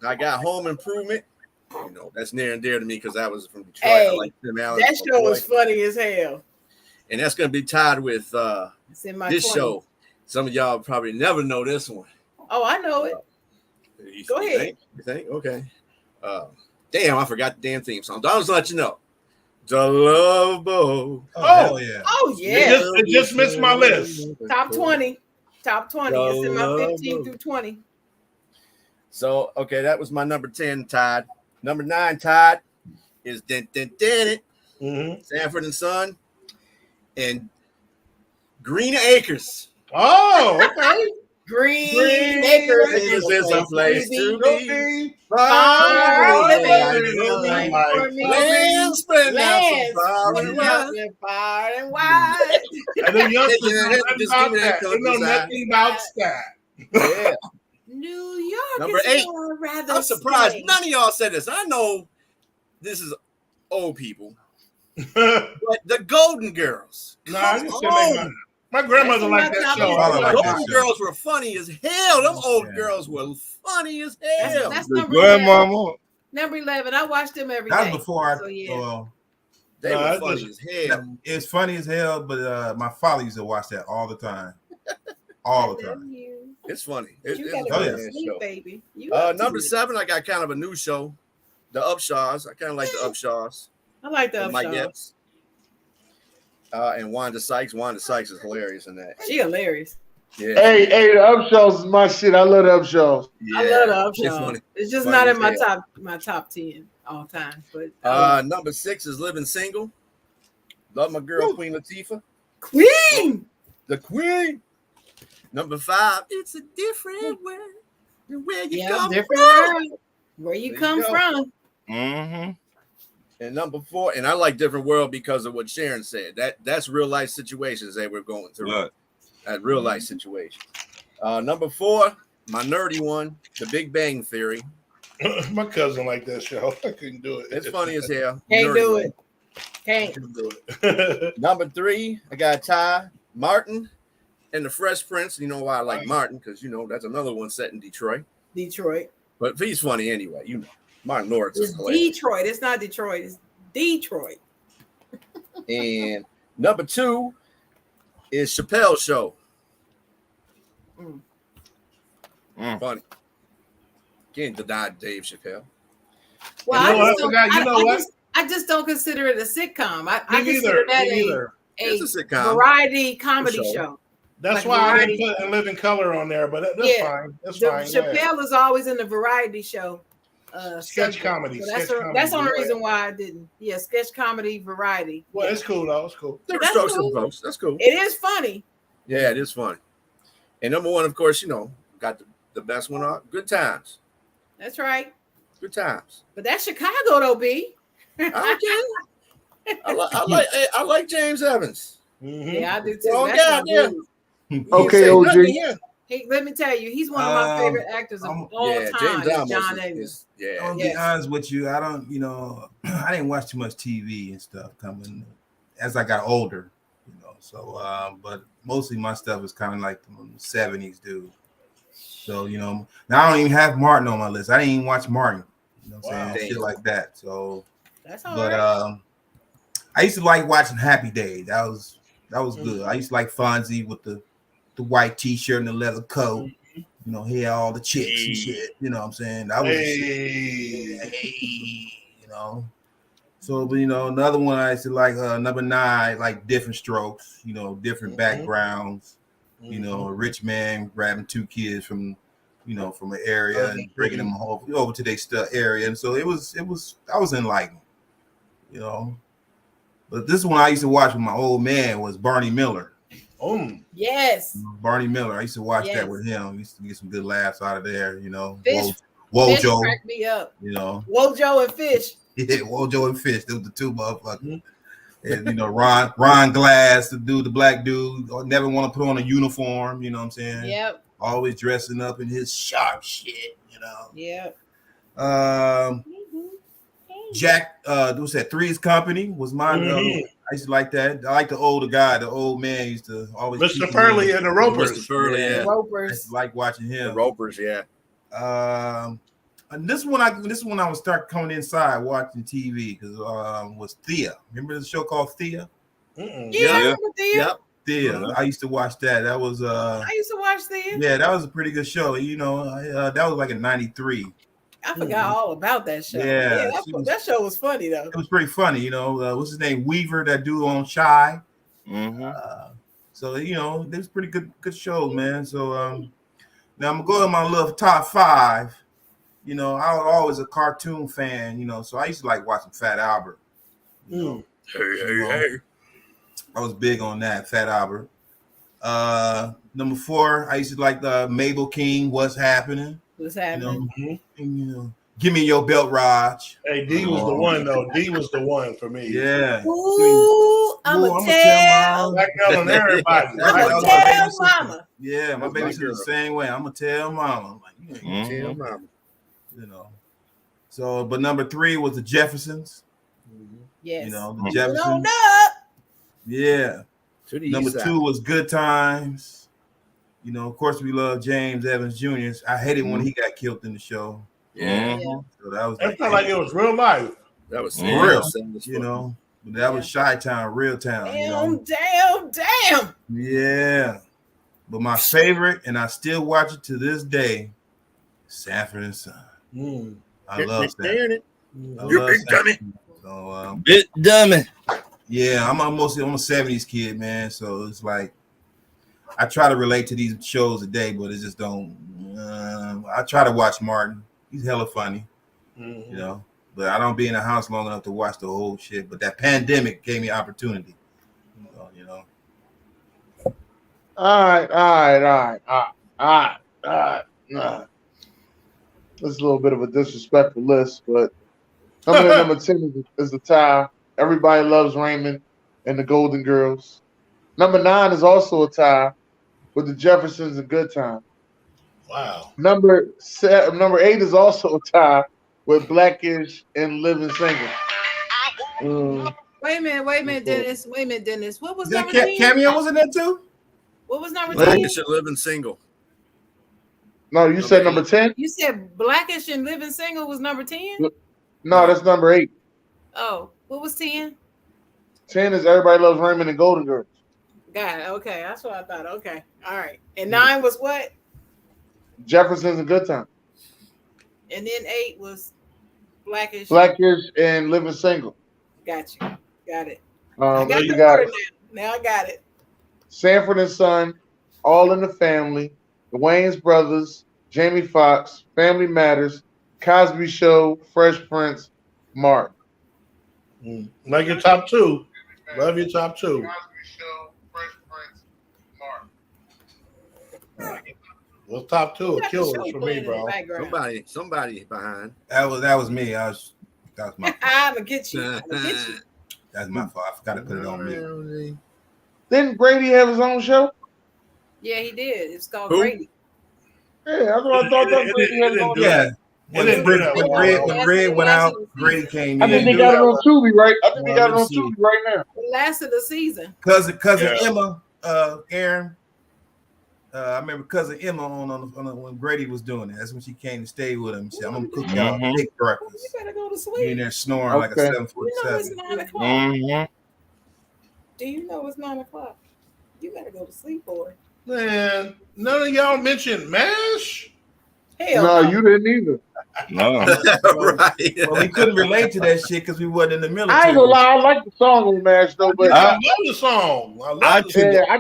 I got Home Improvement. You know, that's near and dear to me because I was from Detroit. Hey, I like Tim Allen. That show was funny as hell. And that's going to be tied with It's in my this 20s. show. Some of y'all probably never know this one. Oh, I know it. Go ahead. You think? Okay. Damn, I forgot the damn theme song. I'll just let you know. The Love Boat. Oh, hell yeah. Oh, yeah. It just missed my list. Top 20. Top 20. It's in my 15 through 20. So, okay, that was my number 10, Todd. Number 9, Todd, is Sanford and Son and Green Acres. Oh, okay. Green Acres This is a place to be. Land spread out so far and wide. And the youngsters know nothing about that. Yeah. New York Number is 8. where I'd rather I'm surprised stay. none of y'all said this. I know this is old people, but the Golden Girls. No, I just said make my grandmother liked that show. I like that Golden show. Girls were funny as hell. Them old girls were funny as hell. That's The number 11. grandmama. Number 11. I watched them every That day. was before I. So, yeah. They No, were I funny just- as hell. It's funny as hell, but my father used to watch that all the time. All the time. It's funny. You It's gotta a go Oh, funny yeah. to ass sleep, show. baby. Number 7, I got kind of a new show, The Upshaws. I kind of like The Upshaws. I like the With Mike Upshaws. Epps. And Wanda Sykes. Wanda Sykes is hilarious in that. She hilarious. Yeah. Hey, the Upshaws is my shit. I love the Upshaws. Yeah. I love the It's Upshaws. funny. It's just Funny not as in my hell. top 10 all time. But Number 6 is Living Single. Love my girl, Queen Latifah. Queen. The Queen. Number 5, It's a Different World. Where you Yeah, come different from. world. Where you There come you go. from? Mm-hmm. And number 4, and I like Different World because of what Sharon said. That's real life situations they were going through. Right. At real life situations. Number 4, my nerdy one, The Big Bang Theory. My cousin liked that show. I couldn't do it. It's funny as hell. Can't Nerdy do one. it. Can't. Couldn't do it. Number 3, I got Ty Martin and the Fresh Prince. You know why I like Martin, because you know that's another one set in Detroit. Detroit. But he's funny anyway. You know, Martin Lawrence is It's hilarious. Detroit. It's not Detroit. It's Detroit. And number 2 is Chappelle's Show. Funny. Can't deny Dave Chappelle. Well, You know what? I forgot. You know what? I just don't consider it a sitcom. I Me consider neither. that Me neither. It's a sitcom. variety comedy sure. show. That's Like why variety. I didn't put Living Color on there, but that's Yeah. fine. That's fine. Chappelle is always in the variety show. Sketch segment. comedy. So Sketch comedy. that's the only Yeah. reason why I didn't. Yeah, sketch comedy variety. Well, Yeah. it's cool though. It's cool. There were That's strokes cool. and votes. That's cool. It is funny. Yeah, it is funny. And number 1, of course, you know, got the best one on. Good Times. That's right. Good Times. But that's Chicago though, B. I like James Evans. Mm-hmm. Yeah, I do too. Oh, That's yeah, my dude. Okay, He ain't OG. say nothing here. Let me tell you, he's one of my favorite actors of all Yeah, time. James is John Ramos Evans. is yeah. I'll be honest with you. I don't, you know, I didn't watch too much TV and stuff coming as I got older, you know. So, but mostly my stuff is kind of like the 70s, dude. So, you know, now I don't even have Martin on my list. I didn't even watch Martin, you know what I'm saying? Shit like that. So, that's all but right. I used to like watching Happy Days. That was good. I used to like Fonzie with the white t-shirt and the leather coat. You know, he had all the chicks and shit. You know what I'm saying? That was you know. So, but you know, another one I used to like number 9, like Different Strokes, you know, different backgrounds. You know, a rich man grabbing 2 kids from, you know, from an area and bringing them over to their area. And so I was enlightened, you know. But this one I used to watch with my old man was Barney Miller. Yes. Barney Miller. I used to watch Yes. that with him. We used to get some good laughs out of there, you know. Fish Wojo, cracked me up. you know. Wojo and Fish. Yeah, Wojo and Fish. Those were the 2 motherfuckers. And you know, Ron Glass, the dude, the black dude, never want to put on a uniform, you know what I'm saying? Yep. Always dressing up in his sharp shit, you know. Yep. Jack, what's that? Three's Company was mine. I used to like that. I like the older guy, the old man used to always. Mr. Furley and the Ropers. Mr. Furley, Yeah. yeah. I Ropers. used to like watching him. The Ropers, yeah. And this one I would start coming inside watching TV because was Thea. Remember the show called Thea? Yeah, I remember Thea. Yep. Thea. I used to watch that. That was I used to watch Thea. yeah, that was a pretty good show. You know, that was like in '93. I forgot all about that show. Yeah, that show was funny though. It was pretty funny. You know, what's his name? Weaver, that dude on Shy. So you know, they was pretty good shows, man. So now I'm gonna go to my little top 5. You know, I was always a cartoon fan. You know, so I used to like watching Fat Albert. You know, Hey. I was big on that, Fat Albert. Number 4, I used to like the Mabel King. What's happening? What's happening? And, you know, give me your belt, Raj. Hey, D was the one though. D was the one for me. Yeah. Ooh, I'ma tell. Black girl and everybody. I'ma tell mama. Yeah, my baby's the same way. I'm gonna tell mama. I'm like, you ain't Tell mama. you know. So, but number 3 was the Jeffersons. Yes. You know, the Moving Jeffersons. on up. Yeah. To the Number east 2 side. was Good Times. You know, of course, we love James Evans Jr. I hated when he got killed in the show. Yeah. So that was That felt like it was real life. That was real. sad. You know, but that was Chi-Town, real town. You know? Damn. Yeah. But my favorite, and I still watch it to this day, Sanford and Son. I love that. You big dummy. So, Bit dummy. yeah, I'm a 70s kid, man. So it's like I try to relate to these shows today, but it just don't. I try to watch Martin. He's hella funny, you know. But I don't be in the house long enough to watch the whole shit. But that pandemic gave me opportunity, you know. All right. This is a little bit of a disrespectful list, but number 10 is the tie. Everybody loves Raymond and the Golden Girls. Number 9 is also a tie with the Jeffersons and Good Time. Wow. Number 8 is also a tie with Blackish and Living Single. Wait a minute, Dennis. What was That number 10? Cameo was in there too? What was number Black 10? and shit living single. No, you said number 10? You said Blackish and Living Single was number 10? No, that's number 8. Oh, what was 10? 10 is Everybody Loves Raymond and Golden Girls. Got it. Okay, that's what I thought. Okay, all right. And 9 was what? Jefferson's a Good Time. And then 8 was Blackish. Blackish and Living Single. Got you. Got it. I got You the got order it. now. Now I got it. Sanford and Son, All in the Family, The Wayans Brothers, Jamie Foxx, Family Matters, Cosby Show, Fresh Prince, Mark. Like your top 2. Love your top 2. Cosby Show, Fresh Prince, Mark. Well, top 2 You are got the killers show for playing me, in the bro. background. Somebody behind. That was me. That was my I'm gonna get you. I'm gonna get you. that's my fault. I forgot to put it on me. Didn't Brady have his own show? Yeah, he did. It's called Who? Grady. Yeah, that's what I thought. It Brady had his didn't own do show. Yeah. It didn't do that well. When Red went out, Grady came I think they in. got it on Tubi, right? I think they Well, got it on let's see. Tubi right now. The last of the season. Cousin Yeah. Emma, Aaron. I remember cousin Emma on when Grady was doing it. That's when she came to stay with him. She said, "I'm gonna cook y'all Mhm. big You breakfast." better go to You sleep. in there snoring like a Okay. You know it's 747. 9 o'clock. Mhm. Do you know it's 9 o'clock? You better go to sleep, boy. Man, none of y'all mentioned MASH. Hell No, no. you didn't either. No. Right. Well, we couldn't relate to that shit because we wasn't in the military. I ain't gonna lie, I like the song on MASH though, but I love the song. I love I the think- yeah, I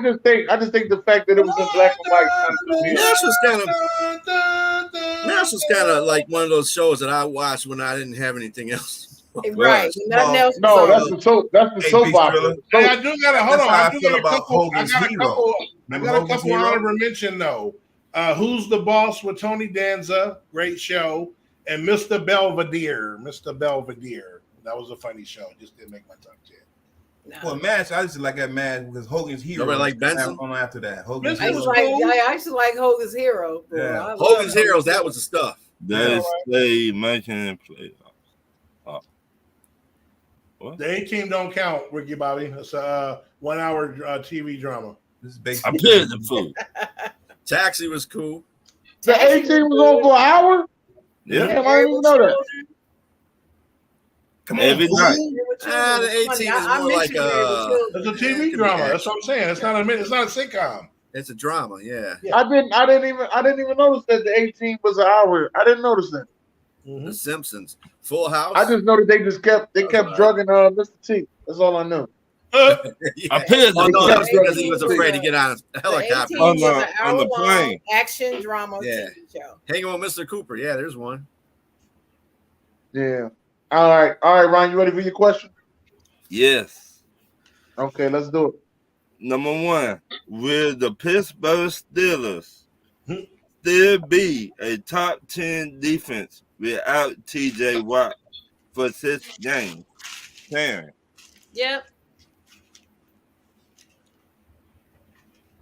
just think the fact that it was in black and white kind of threw me off. Nash was kind of song. Nash was kind of like one of those shows that I watched when I didn't have anything else. Right. Nothing else. was No, on. that's the soap. That's the Hey, soap Peace opera. Thriller. Hey, I do gotta hold That's on. how I I do feel got a about couple. I Hogan's got a Hero. couple. I Remember got a Hogan's couple Hero? honorable mention though. Who's the Boss with Tony Danza? Great show. And Mr. Belvedere. Mr. Belvedere. That was a funny show. Just didn't make my top 10. No. Well, MASH, I used to like that MASH because Hogan's Hero. Nobody like Benson? On after that, Hogan's I Benson Hero. used to like Hogan's Hero. Bro. Yeah. I love Hogan's Heroes, that was the stuff. They stay mentioning playoffs. The A-Team don't count, Ricky Bobby. It's a 1 hour TV drama. This is I basically played the food. Taxi was cool. The 18 was on for an hour? Yeah. Damn, I didn't even know that. Come Every on, night. The 18 is more like It's a TV drama. That's what I'm saying. It's not a sitcom. it's a drama, yeah. I didn't even notice that the 18 was an hour. I didn't notice that. The Simpsons, Full House. I just know that they kept drugging Mr. T. That's all I know. I yeah. played Oh, no, the that's because he was afraid to get on a helicopter. The 18 On was the- an on the hour-long plane. action drama Yeah. TV show. Hanging with Mr. Cooper. Yeah, there's one. Yeah. All right, Ryan, you ready for your question? Yes. Okay, let's do it. Number 1, will the Pittsburgh Steelers still be a top 10 defense without TJ Watt for 6 games? Karen, Yep.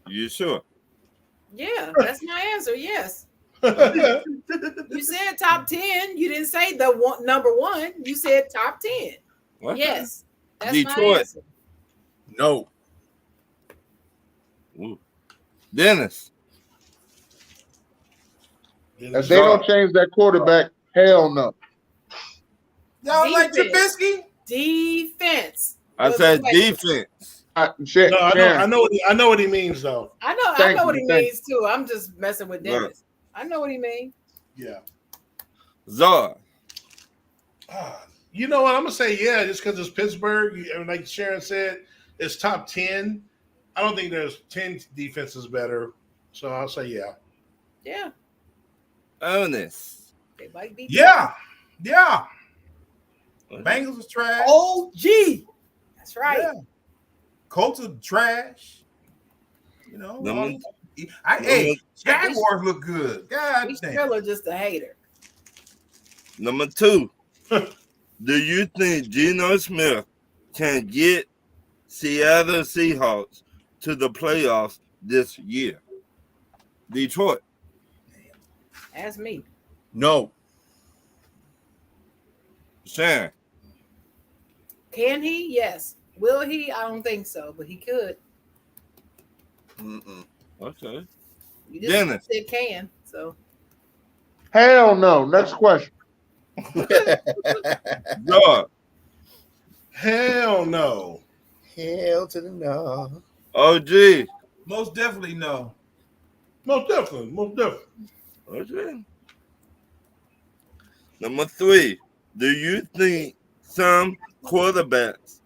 you sure? Yeah, that's my answer. Yes. You said top 10. You didn't say number 1. You said top 10. What? Yes. That's my Detroit. answer. No. Ooh. Dennis. If they don't change that quarterback, hell no. y'all like Defense. Trubisky? Defense. I said defense. Shit, No, Karen. I know what he means though. I know Thank what you, he thank means too. I'm just messing with Look. Dennis. I know what he means. Yeah. Zard. You know what? I'm gonna say yeah, just because it's Pittsburgh. And like Sharon said, it's top 10. I don't think there's 10 defenses better. So I'll say yeah. Yeah. Ernest. They might be. Yeah. Bengals was trash. Oh, gee. That's right. Yeah. Colts are trash. You know. Number- Hey, Jaguars look good. God We damn. still are just a hater. Number 2. Do you think Geno Smith can get Seattle Seahawks to the playoffs this year? Detroit. Ask me. No. Sharon. Can he? Yes. Will he? I don't think so, but he could. Mm-mm. Okay. You just Dennis. said can. So Hell no. Next question. George. Hell no. Hell to the no. OG. Most definitely no. Most definitely. Most definitely. Okay. Number 3. Do you think some quarterbacks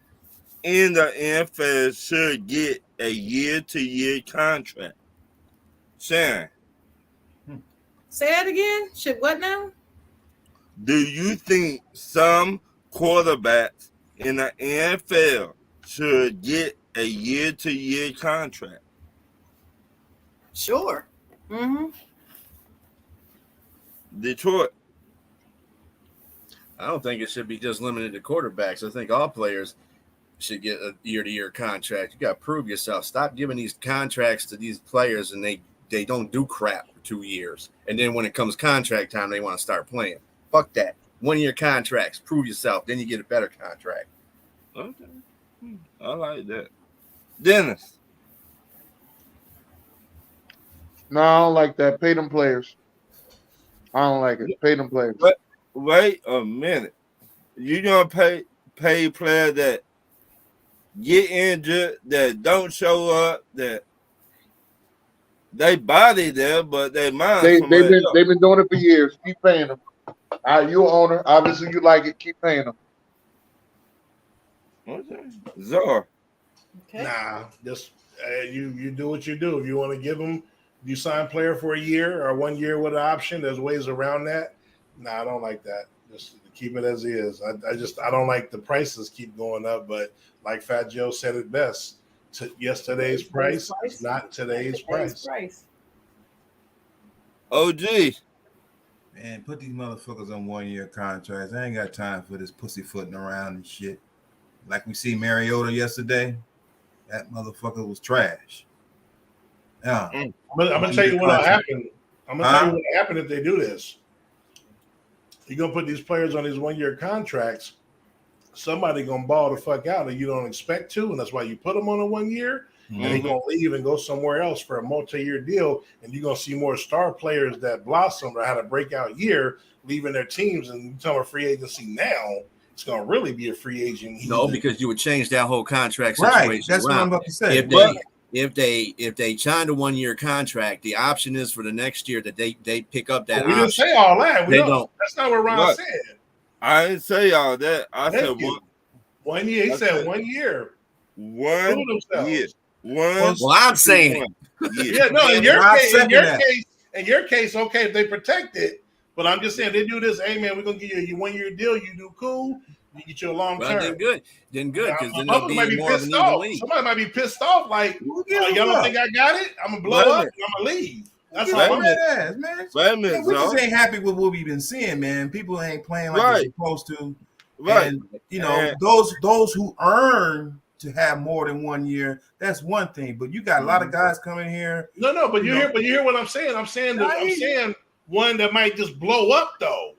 in the NFL should get a year-to-year contract? Sharon, say that again. Should what now? do you think some quarterbacks in the NFL should get a year-to-year contract? Sure. Mm-hmm. Detroit. I don't think it should be just limited to quarterbacks. I think all players should get a year-to-year contract. You got to prove yourself. Stop giving these contracts to these players, and they don't do crap for 2 years. And then when it comes contract time, they want to start playing. Fuck that. 1-year contracts. Prove yourself. Then you get a better contract. Okay. I like that. Dennis. No, I don't like that. Pay them players. I don't like it. Pay them players. Wait a minute. You gonna pay players that get injured, that don't show up, that they body there, but they mind They've somebody else. been doing it for years. Keep paying them. You an owner. Obviously, you like it. Keep paying them. Okay. Zor. Okay. Nah, just you do what you do. If you want to give them, you sign player for a year or 1 year with an option. There's ways around that. Nah, I don't like that. Just keep it as is. I don't like the prices keep going up. But like Fat Joe said it best, yesterday's price is not today's price. OG. Man, put these motherfuckers on 1-year contracts. I ain't got time for this pussyfooting around and shit. Like we see Mariota yesterday, that motherfucker was trash. Yeah. I'm gonna tell you what'll happen. I'm gonna tell you what'll happen if they do this. You're gonna put these players on these 1-year contracts. Somebody gonna ball the fuck out, and you don't expect to, and that's why you put them on a 1 year. And they're gonna leave and go somewhere else for a multi-year deal, and you're gonna see more star players that blossomed or had a breakout year leaving their teams. And you tell them free agency now, it's gonna really be a free agent. No, because you would change that whole contract situation. Right. That's what I'm about to say. If they signed a 1-year contract, the option is for the next year that they pick up that. We didn't say all that. That's not what Ron said. I didn't say all that. I said 1 year. He said 1 year. 1 year. Well, I'm saying yeah, no, in your case, okay, if they protect it, but I'm just saying they do this. Hey man, we're gonna give you a 1 year deal. You do cool, you get you a long term. Then good, because then they'll be more of an even league. Somebody might be pissed off, like y'all don't think I got it. I'm gonna blow up. And I'm gonna leave. That's all I'm saying, man. We just ain't happy with what we've been seeing, man. People ain't playing like they're supposed to. Right. And you know, those who earn to have more than 1 year, that's one thing. But you got a lot of guys coming here. No, but you hear what I'm saying. I'm saying one that might just blow up though.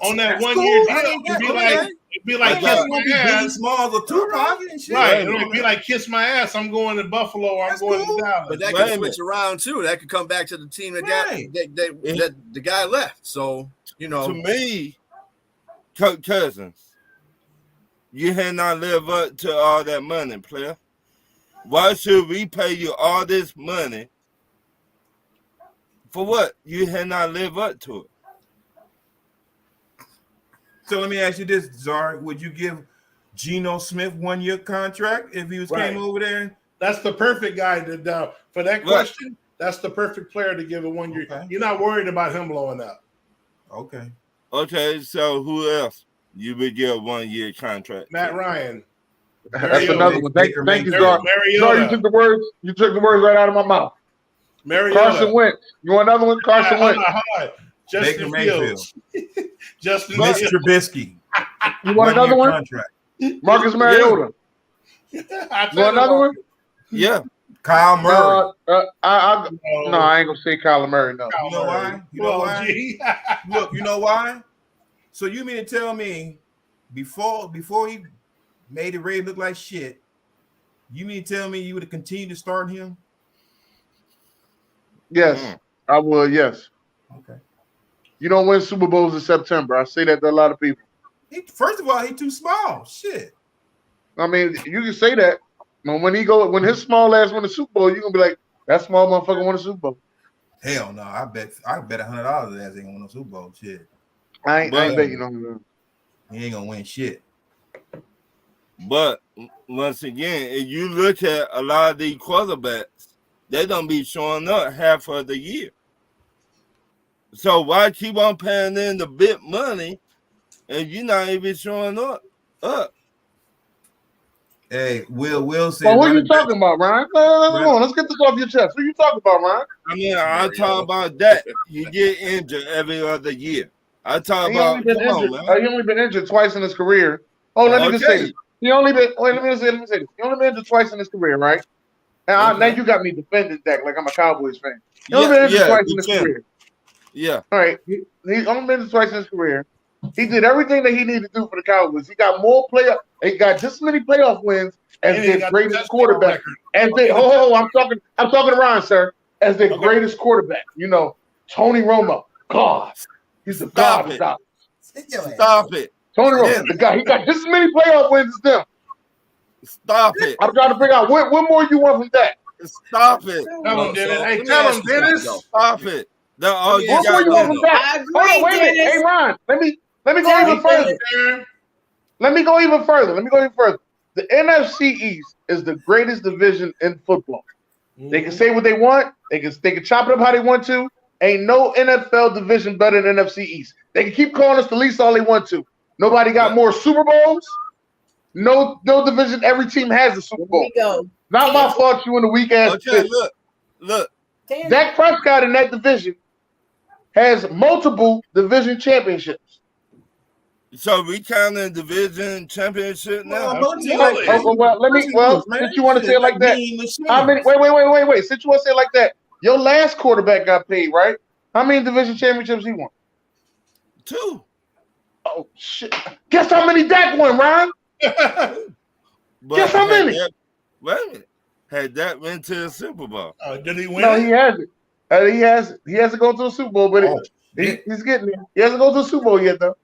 On that 1 year deal, it'd be like kiss my ass. Smalls or Tupac and shit. Right. It'd be like kiss my ass. I'm going to Buffalo or I'm going to Dallas. But that could switch around too. That could come back to the team that that the guy left. So to me, Kirk Cousins, you had not live up to all that money, player. Why should we pay you all this money for what? You had not live up to it. So let me ask you this, Zar. Would you give Geno Smith 1 year contract if he came over there? That's the perfect guy for that question. That's the perfect player to give a 1 year. Okay. You're not worried about him blowing up. Okay. Okay, so who else you would give a 1 year contract? Matt Ryan. That's another one. Thank you, Zar. Zar, you took the words right out of my mouth. Carson Wentz. You want another one? Carson Wentz. Justin Fields. Justin Trubisky. You want another one? Contract. Marcus Mariota. You want another one? Yeah. Kyle Murray. No, I ain't gonna say Kyle Murray. No. You know why? Look, you know why? So you mean to tell me before he made it ready to look like shit, you mean to tell me you would have continued to start him? Yes, I would. Yes. Okay. You don't win Super Bowls in September. I say that to a lot of people. First of all, he too small. Shit. I mean, you can say that. But when his small ass win the Super Bowl, you're gonna be like, that small motherfucker won the Super Bowl. Hell no. I bet $100 that ain't gonna win no Super Bowl. Shit. I ain't betting on that. He ain't gonna win shit. But once again, if you look at a lot of these quarterbacks, they don't be showing up half of the year. So why keep on paying in the big money and you're not even showing up? Hey, Will said. Well, what are you talking about, Ryan? Let's get this off your chest. What are you talking about, Ryan? I mean, I talk about that. You get injured every other year. I talk He about only been injured twice in his career. Oh, let me just say this. Let me say this. He only been injured twice in his career, right? And now you got me defending Dak like I'm a Cowboys fan. He only been injured twice in his career. Yeah. All right. He only been injured twice in his career. He did everything that he needed to do for the Cowboys. He got more He got just as many playoff wins as their greatest quarterback. I'm talking to Ryan, sir. As their greatest quarterback. You know, Tony Romo. God. He's the god of dollars. Stop it. Tony Romo, the guy. He got just as many playoff wins as them. Stop it. I'm trying to figure out what more you want from that. Stop it. Tell him, Dennis. Hey, tell him, Dennis. Stop it. What more you want from that? Hold on, wait a minute. Hey, Ron, let me go even further. Let me go even further. The NFC East is the greatest division in football. They can say what they want. They can chop it up how they want to. Ain't no NFL division better than NFC East. They can keep calling us the least all they want to. Nobody got more Super Bowls. No division. Every team has a Super Bowl. Not my fault you in the weak ass. Okay, look. Dak Prescott in that division has multiple division championships. So we counting division championship now? Since you want to say it like that, how many? Wait. Since you want to say it like that, your last quarterback got paid, right? How many division championships he won? 2. Oh shit! Guess how many Dak won, Ryan? Guess how many? Wait a minute. Had Dak went to the Super Bowl? Did he win? No, he hasn't. He hasn't gone to a Super Bowl, but he's getting there. He hasn't gone to a Super Bowl yet, though.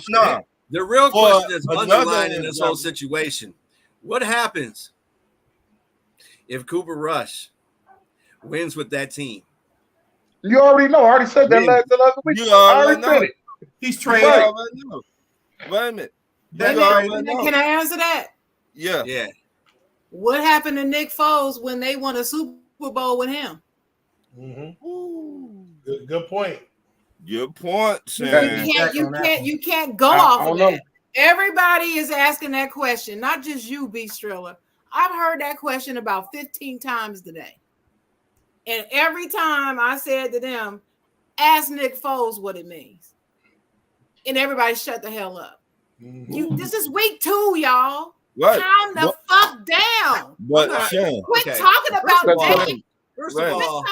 No. The real question is underlying this whole situation. What happens if Cooper Rush wins with that team? You already know. I already said that last week. You already know. Said it. He's traded. Wait a minute. Can I answer that? Yeah. What happened to Nick Foles when they won a Super Bowl with him? Mm-hmm. Good point. Good point, Sam. You can't go off of that. Everybody is asking that question, not just you, B. Striller. I've heard that question about 15 times today. And every time I said to them, ask Nick Foles what it means. And everybody shut the hell up. Mm-hmm. This is week 2, y'all. Right. Calm the fuck down. But quit talking about Dak. First of all,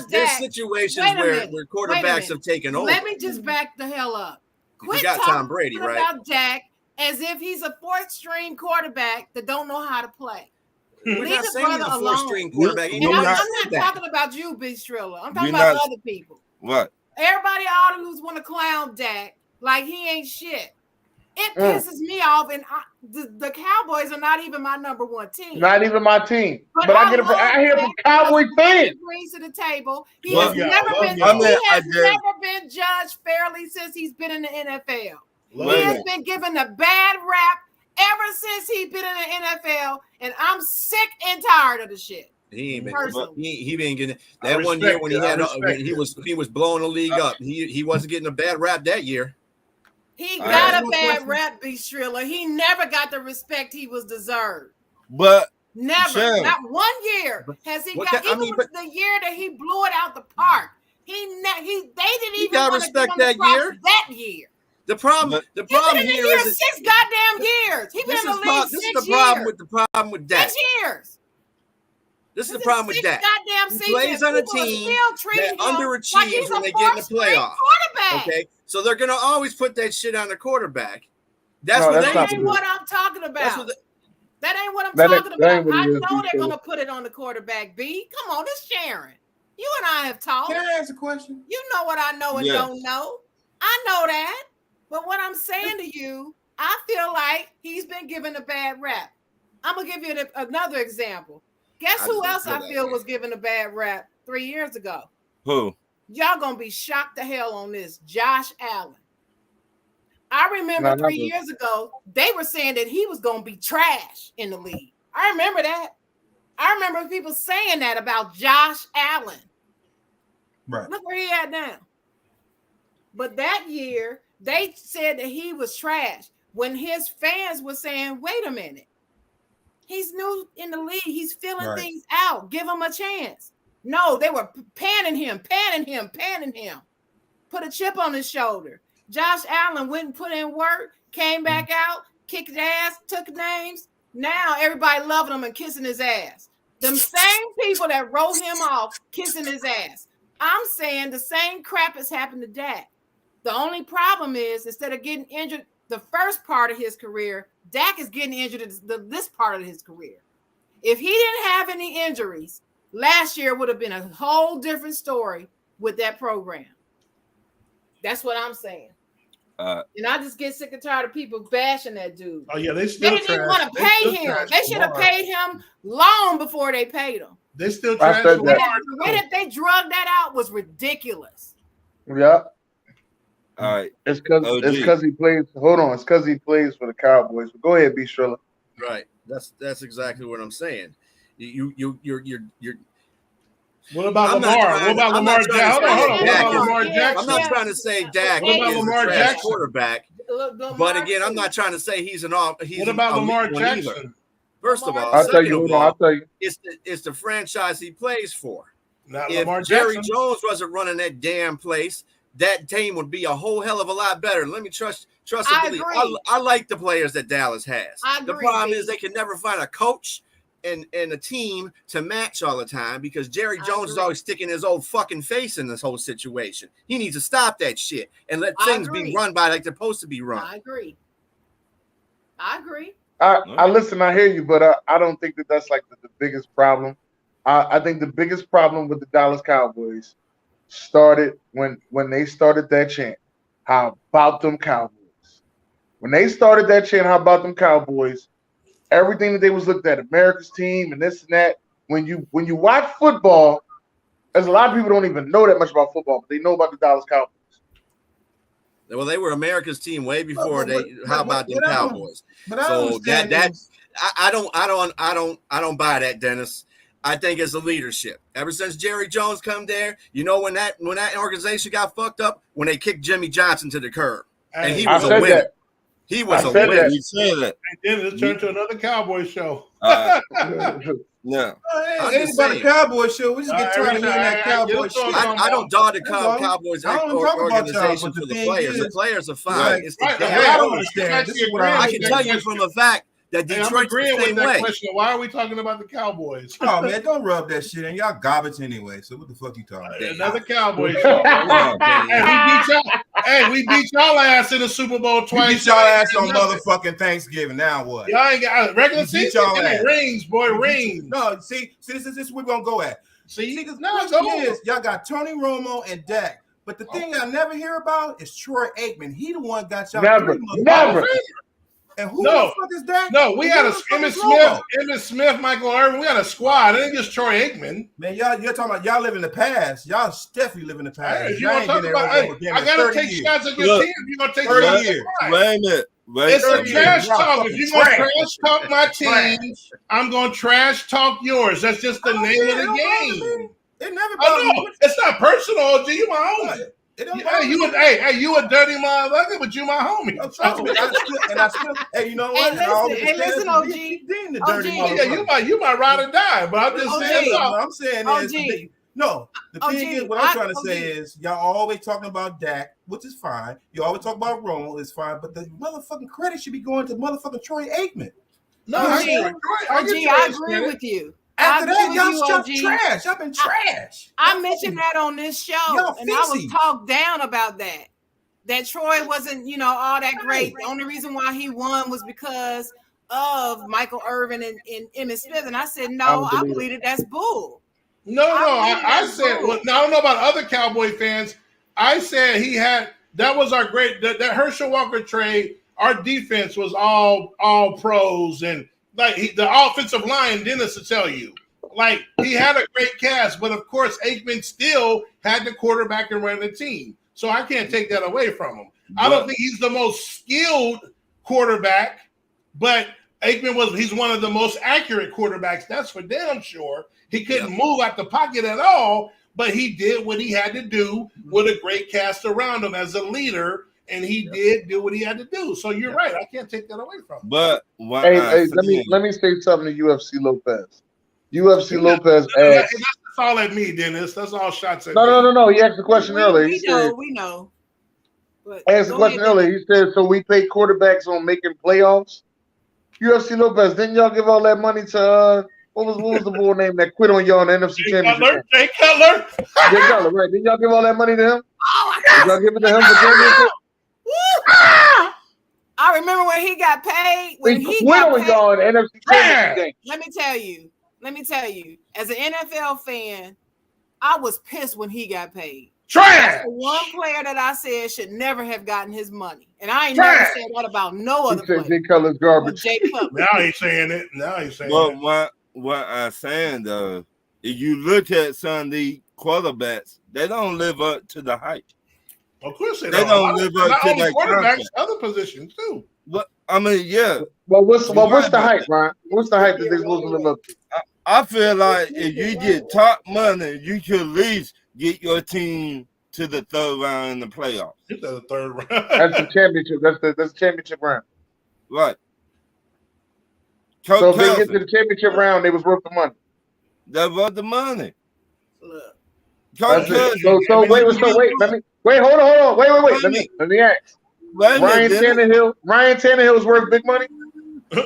there's situations where quarterbacks have taken over. Let me just back the hell up. Quit talking Tom Brady, right? About Dak as if he's a 4th-string quarterback that don't know how to play. We're not saying he's a 4th-string quarterback. I'm not talking about you, B. Striller. I'm talking about other people. What? Everybody always want to clown Dak like he ain't shit. It pisses me off, and the Cowboys are not even my number 1 team. Not even my team. But I hear from Cowboy fans. He brings to the table. He has never been judged fairly since he's been in the NFL. He has been given a bad rap ever since he's been in the NFL, and I'm sick and tired of the shit. He ain't been. He been getting that one year when he was blowing the league up. He wasn't getting a bad rap that year. He got a bad rap, B. Striller. He never got the respect he was deserved. But never, not 1 year has he got. Even the year that he blew it out the park, they didn't even got respect that year. That year. The problem here is 6 goddamn years. He's been in the league 6 years. This is the problem with Dak. 6 years. This is the problem with Dak. He plays on a team that underachieves when they get in the playoffs. Okay, so they're gonna always put that shit on the quarterback. That ain't what I'm talking about. That ain't what I'm talking about. I know they're gonna put it on the quarterback. B, come on, it's Sharon. You and I have talked. Can I ask a question? You know what I know and Yes. don't know. I know that. But what I'm saying to you, I feel like he's been given a bad rap. I'm going to give you another example. Guess who else I feel was given a bad rap 3 years ago? Who? Y'all going to be shocked to hell on this. Josh Allen. I remember 3 years ago, they were saying that he was going to be trash in the league. I remember that. I remember people saying that about Josh Allen. Right. Look where he at now. But that year, they said that he was trash when his fans were saying, wait a minute. He's new in the league. He's filling things out. Give him a chance. No, they were panning him. Put a chip on his shoulder. Josh Allen went and put in work, came back out, kicked ass, took names. Now everybody loving him and kissing his ass. Them same people that wrote him off, kissing his ass. I'm saying the same crap has happened to Dak. The only problem is instead of getting injured the first part of his career, Dak is getting injured this part of his career. If he didn't have any injuries, last year would have been a whole different story with that program. That's what I'm saying. And I just get sick and tired of people bashing that dude. Oh yeah, They didn't even want to pay him. They should have paid him long before they paid him. They still trash The way that they drugged that out was ridiculous. Yeah. All right. It's because he plays. Hold on. It's because he plays for the Cowboys. But go ahead, B. Strilla. Right. That's exactly what I'm saying. You're. What about Lamar? What about Lamar Jackson? Hold on. What about Lamar Jackson? I'm not trying to say Dak What about is Lamar a trash Jackson? quarterback. But again, I'm not trying to say he's an off. What about Lamar Jackson? First of all, I'll tell you. It's the franchise he plays for. Not If Lamar Jerry Jackson. Jones wasn't running that damn place, that team would be a whole hell of a lot better. Let me trust and believe. I like the players that Dallas has. The problem is they can never find a coach and a team to match all the time because Jerry Jones is always sticking his old fucking face in this whole situation. He needs to stop that shit and let things be run by like they're supposed to be run. I agree. I listen. I hear you, but I don't think that's like the biggest problem. I think the biggest problem with the Dallas Cowboys started when they started that chant. How about them Cowboys? When they started that chant, how about them Cowboys? Everything that they was looked at, America's team and this and that. When you watch football, there's a lot of people don't even know that much about football, but they know about the Dallas Cowboys. Well, they were America's team way before How about them Cowboys? So I don't buy that, Dennis. I think it's the leadership. Ever since Jerry Jones come there, you know when that organization got fucked up when they kicked Jimmy Johnson to the curb, and he was a winner. That. He was a winner. You said that. And then it turned to another Cowboy show. No. Ain't about the Cowboy show. We just get tired of hearing that Cowboy shit. I don't dog the Cowboys I don't talk about organization y'all, but for the the thing players. is- The players are fine. It's the I damn don't coach. understand. This is what I I can tell you from the fact that Hey, I'm Detroit's agreeing the with same that way. question. Why are we talking about the Cowboys? Oh man, don't rub that shit in. Y'all garbage anyway. So what the fuck you talking about? Another Cowboy show. We beat y'all ass in the Super Bowl We twice. beat y'all ass on motherfucking Thanksgiving. Now what? Y'all ain't got regular We beat season. y'all Give me ass. rings, boy, rings. No, see, this is where we're gonna go at. See, The no, question go. is, y'all got Tony Romo and Dak. But the thing I never hear about is Troy Aikman. He the one got y'all. Never. And who No. the fuck is Dak? No, we And got who a the fuck Emmitt is Romo? Smith, Michael Irvin. We got a squad. It ain't just Troy Aikman. Man, you're talking about y'all live in the past. Y'all definitely live in the past. Hey, if you Y'all want to ain't talk been there about, over hey, again I in gotta 30 take years. shots at your Look, team. If you gonna take 30 shots, years. at mine. Wait a minute. It's a 30 years. trash Y'all talk. fucking If you're gonna trash. trash talk my team, I'm gonna trash talk yours. That's just the name of the game. It never I bothered know me. it's not personal, G. You my homie. It don't Hey, bother you me. a dirty motherfucker, but you my homie. I still, hey, you know what? Hey, listen, OG. Dean the OG. dirty Yeah, motherfucker. you my ride or die, but I'm just OG. saying. What I'm saying is, OG. no. The OG, thing is, what I'm trying to OG. say is, y'all always talking about Dak, which is fine. You always talk about Romo, it's fine. But the motherfucking credit should be going to motherfucking Troy Aikman. No, OG, I get agree with you. After I that, agree y'all with you, y'all OG. trash. Y'all been trash. I mentioned that on this show, Y'all and I was feces. talked down about that. That Troy wasn't, all that great. The only reason why he won was because of Michael Irvin and Emmitt Smith. And I said, no, I believe that that's bull. No, I said, well, now, I don't know about other Cowboy fans. I said that was our great, that Herschel Walker trade. Our defense was all pros, and like the offensive line, Dennis will tell you, like he had a great cast, but of course Aikman still had the quarterback and ran the team. So I can't take that away from him. I don't think he's the most skilled quarterback, but he's one of the most accurate quarterbacks. That's for damn sure. He couldn't move out the pocket at all, but he did what he had to do with a great cast around him as a leader, and he did do what he had to do. So you're right. I can't take that away from him. But hey, let me say something to UFC Lopez. UFC Lopez asked. That's all at me, Dennis. That's all shots at me. No. He asked the question earlier. We know. But asked the question earlier. He said, so we pay quarterbacks on making playoffs? UFC Lopez, didn't y'all give all that money to what was the boy name that quit on y'all in the NFC Championship? Jay Cutler. Jay Cutler, right. Didn't y'all give all that money to him? Oh my God. Did y'all give it to him for championship? I remember when he got paid. He quit on y'all in the NFC Championship game. Let me tell you, as an NFL fan, I was pissed when he got paid. Trash. That's the one player that I said should never have gotten his money. And I ain't never said that about no other player. Jay Cutler's garbage. Now he's saying it. What I'm saying, though, if you look at some of the quarterbacks, they don't live up to the hype. Of course they don't live up to that quarterbacks, contract. other positions, too. But, I mean, yeah. Well, what's the hype, Ryan? What's the hype that they're supposed to live up to? I feel like if you get top money, you should at least get your team to the third round in the playoffs. Get to the third round. That's the championship. That's the championship round. Right. So if they get to the championship round, they was worth the money. They worth the money. Look. Wait. Hold on. Wait. Let me ask. Ryan Tannehill is worth big money?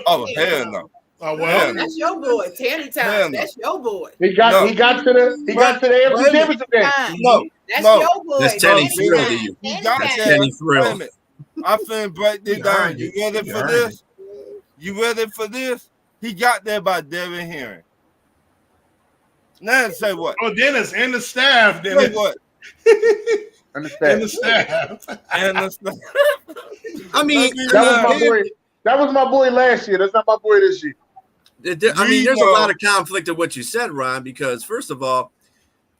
Oh, hell no. Oh well, that's your boy, Tanny Time. That's your boy. He got to the AFC Championship game. That's your boy. This Tanny thrill to you. Tanny thrill. I finna break this down. You ready for this? You ready for this? He got there by Devin Henry. Now say what? Oh, Dennis and the staff. Dennis. Say what? And the staff. I mean, that was my boy last year. That's not my boy this year. I mean, there's a lot of conflict of what you said, Ron, because first of all,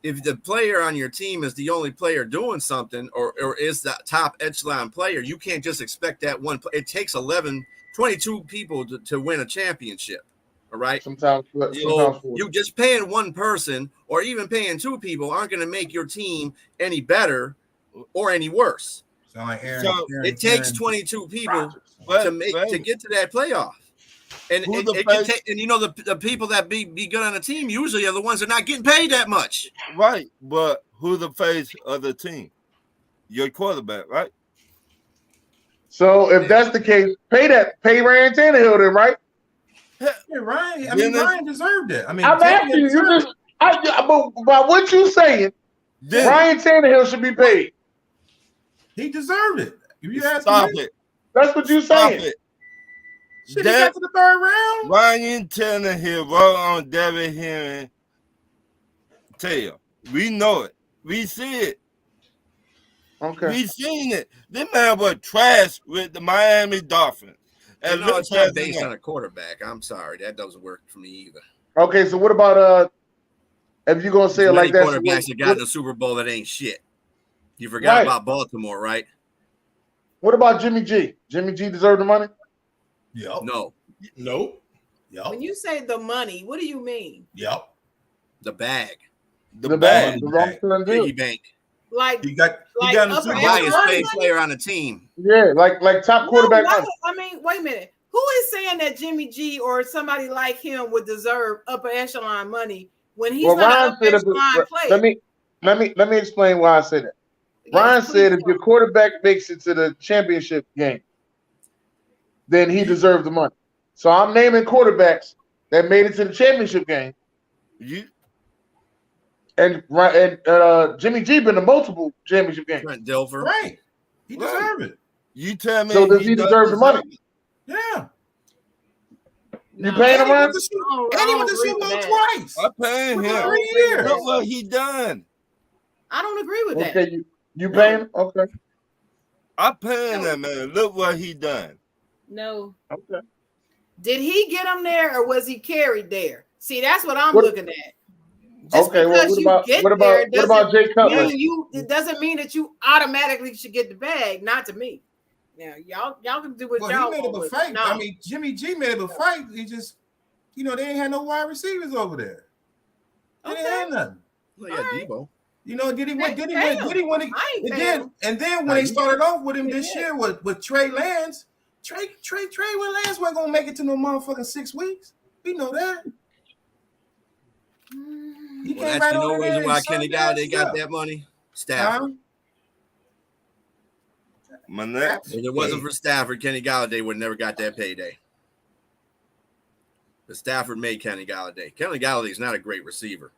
if the player on your team is the only player doing something or is that top echelon player, you can't just expect that one. It takes 22 people to win a championship. All right. Sometimes you just paying one person or even paying two people aren't going to make your team any better or any worse. It takes 22 people to get to that playoff. And it can take, and you know the people that be good on the team usually are the ones that are not getting paid that much. Right, but who's the face of the team? Your quarterback, right? So if that's the case, pay Ryan Tannehill then, right? Yeah, Ryan. I mean, Ryan deserved it. I mean, I'm asking you. But by what you saying, Ryan Tannehill should be paid. He deserved it. If you ask me, that's what you saying. Should he got to the third round? Ryan Tannehill wrote on Devin Henry tail. We know it. We see it. Okay. We seen it. This man was trash with the Miami Dolphins. And no, it's not based on a quarterback. I'm sorry. That doesn't work for me either. Okay, so what about if you're gonna say it like that? Quarterbacks that got in the Super Bowl that ain't shit. You forgot about Baltimore, right? What about Jimmy G? Jimmy G deserve the money? Yep. No. Nope. Yep. When you say the money, what do you mean? Yep. The bag. The bag. The piggy bank. Like he got in the Super Bowl. Highest paid player on the team. Yeah, like top quarterback. I mean, wait a minute. Who is saying that Jimmy G or somebody like him would deserve upper echelon money when he's not an upper echelon player? Let me explain why I said that. Ryan said if your quarterback makes it to the championship game, then he deserves the money. So I'm naming quarterbacks that made it to the championship game. And Jimmy G been to multiple championship games. Trent Dilfer. Right. He deserved it. You tell me. So does he deserve the money? Yeah. You paying him, Ron? And he went to Super Bowl twice. I'm paying him. 3 years. Look what he done. I don't agree with that. Okay, you paying him? Okay. I'm paying that man. Look what he done. No. Okay. Did he get him there or was he carried there? See, that's what I'm looking at. Just Okay, well, what about Jay Cutler? It doesn't mean that you automatically should get the bag. Not to me. Now, y'all can do what y'all he made want. up a fight. No. I mean, Jimmy G made up a fight. He just, they ain't had no wide receivers over there. They didn't have nothing. Well, yeah, Debo. Did he win? And then when they started off with him this year with Trey Lance, Trey Lance wasn't gonna make it to no motherfucking 6 weeks. We know that. Well, that's no reason why Kenny Galladay got that money. Stafford. If it wasn't for Stafford, Kenny Galladay would never got that payday. But Stafford made Kenny Galladay. Kenny Galladay is not a great receiver.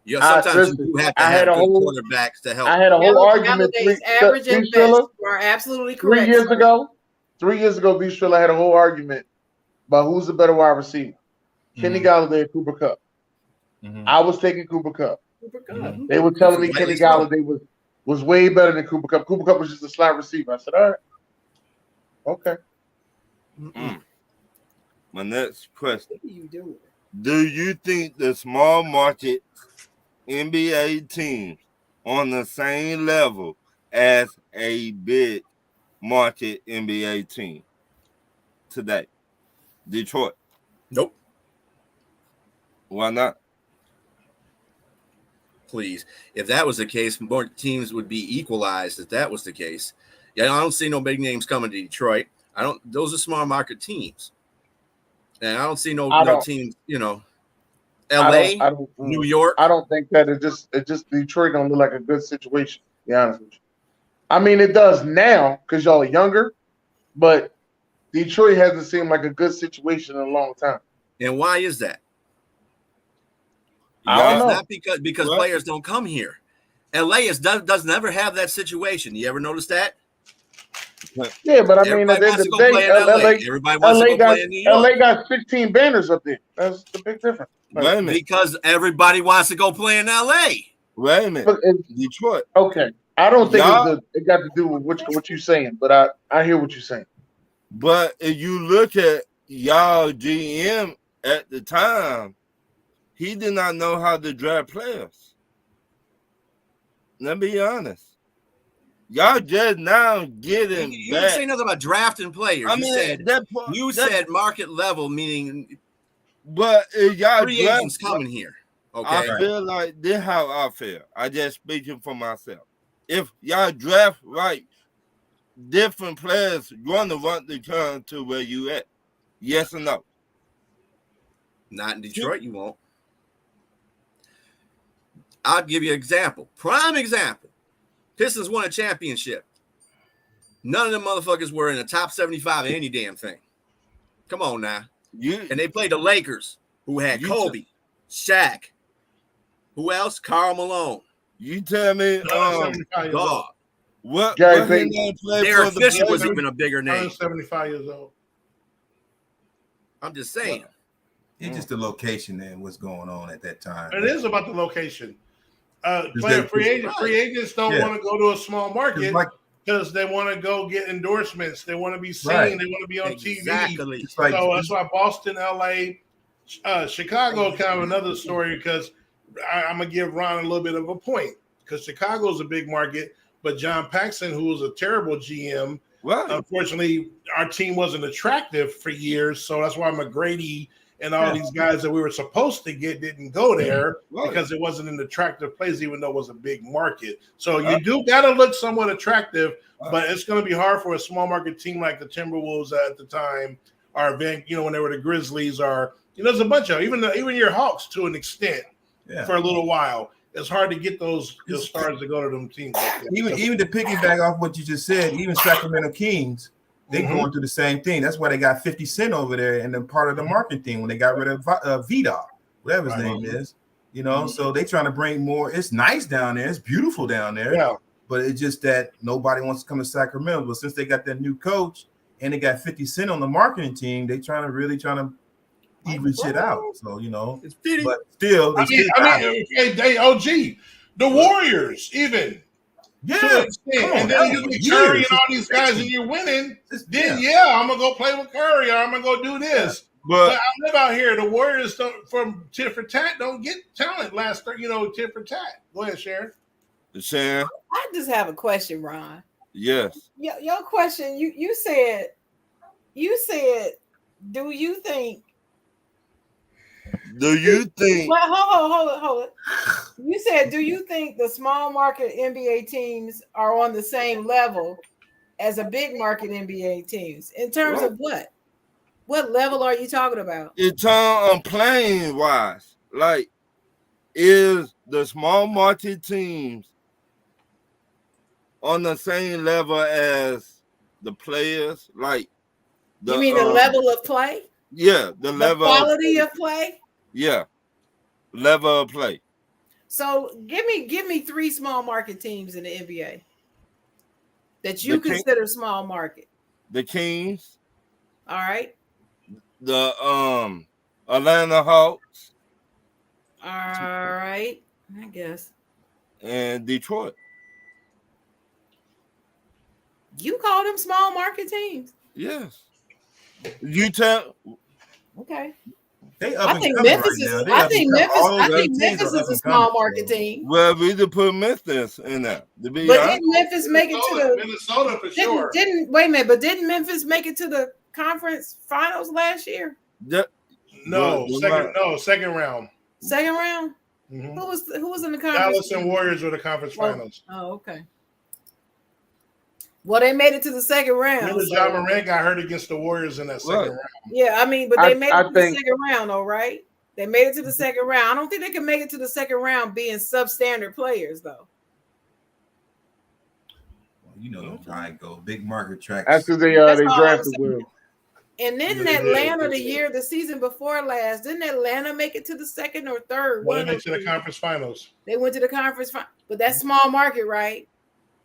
Sometimes you have to have good quarterbacks to help. I had a whole argument. Average and best. You are absolutely correct. 3 years ago, B. Striller had a whole argument about who's the better wide receiver, Kenny Galladay or Cooper Kupp. I was taking Cooper Kupp. They were telling me Kenny Galladay was way better than Cooper Kupp. Cooper Kupp was just a slot receiver. I said, all right. Okay. My next question. What are you doing? Do you think the small market NBA teams on the same level as a big market NBA team today? Detroit. Nope. Why not? Please. If that was the case, more teams would be equalized if that was the case. Yeah, I don't see no big names coming to Detroit. Those are small market teams. And I don't see no teams, LA, New York. I don't think that it just Detroit don't look like a good situation, to be honest with you. I mean, it does now because y'all are younger, but Detroit hasn't seemed like a good situation in a long time. And why is that? I don't know. Not because players don't come here. LA does never have that situation. You ever notice that? Yeah, but I mean, at the end of the day, everybody wants to go play in New York. LA got 15 banners up there. That's the big difference. Because everybody wants to go play in LA. Wait a minute. Detroit. Okay. I don't think it got to do with what you're saying, but I hear what you're saying. But if you look at y'all GM at the time, he did not know how to draft players. Let me be honest. Y'all just now getting You didn't say nothing about drafting players. You said market level, meaning but if y'all free agents coming here. Okay. I feel like this is how I feel. I just speaking for myself. If y'all draft right, different players going to want to come to where you at. Yes or no? Not in Detroit, you won't. I'll give you an example. Prime example. Pistons won a championship. None of them motherfuckers were in the top 75 of any damn thing. Come on now. And they played the Lakers, who had Kobe, Shaq. Who else? Karl Malone. You tell me, God. What Derek Fisher was even a bigger name. 75 years old. I'm just saying. It's just the location and what's going on at that time. It is about the location. Free agents don't want to go to a small market because they want to go get endorsements. They want to be seen. They want to be on TV. So that's why Boston, LA, Chicago kind of another story because I'm going to give Ron a little bit of a point because Chicago is a big market, but John Paxson, who was a terrible GM, unfortunately, our team wasn't attractive for years. So that's why McGrady and all these guys that we were supposed to get didn't go there because it wasn't an attractive place, even though it was a big market. So you do got to look somewhat attractive, but it's going to be hard for a small market team like the Timberwolves at the time, or when they were the Grizzlies, or there's a bunch of even your Hawks to an extent for a little while. It's hard to get those stars to go to them teams. Like that. Even to piggyback off what you just said, even Sacramento Kings. They're going through the same thing. That's why they got 50 Cent over there and then part of the marketing team when they got rid of Vidal, whatever his name is. So they trying to bring more. It's nice down there. It's beautiful down there. Yeah. But it's just that nobody wants to come to Sacramento. But since they got that new coach and they got 50 Cent on the marketing team, they trying to even shit out. So It's pity. but still, they still got it. they OG, the Warriors even. Yeah, To an extent. come on, And that then you was get Curry and years. all these guys, and you're winning. Then Yeah. I'm gonna go play with Curry, or I'm gonna go do this. But But I live out here. The Warriors from tit for tat don't get talent tit for tat. Go ahead, Sharon. Sharon, I just have a question, Ron. yes. Your question, you said, do you think? Do you think? Well, hold it. You said, do you think the small market NBA teams are on the same level as a big market NBA teams in terms of what? What level are you talking about? It's on playing wise. Like, is the small market teams on the same level as the players? Like, You mean the level of play? Yeah, the level quality of play. Yeah, level of play. So give me 3 small market teams in the NBA that you consider small market. The Kings. All right. The Atlanta Hawks. All right, I guess. And Detroit. You call them small market teams? Yes. You tell. Okay. I think Memphis is. I think Memphis is a small market team. Well, we could put Memphis in there. But didn't Memphis make it to the Minnesota for sure? Wait a minute, but didn't Memphis make it to the conference finals last year? No, second round. Second round. Mm-hmm. Who was in the conference? Dallas and Warriors were the conference finals. Oh, okay. Well, they made it to the second round. Remember, jamorant got hurt against the Warriors in that second round. Yeah, I mean, but they made it to the second round, though, right? They made it to the second round. I don't think they can make it to the second round being substandard players, though. Well, Giant go big market tracks. After they drafted Will. And then Atlanta the season before last, didn't Atlanta make it to the second or third? Well, they went to the conference finals. They went to the conference finals, but that's small market, right?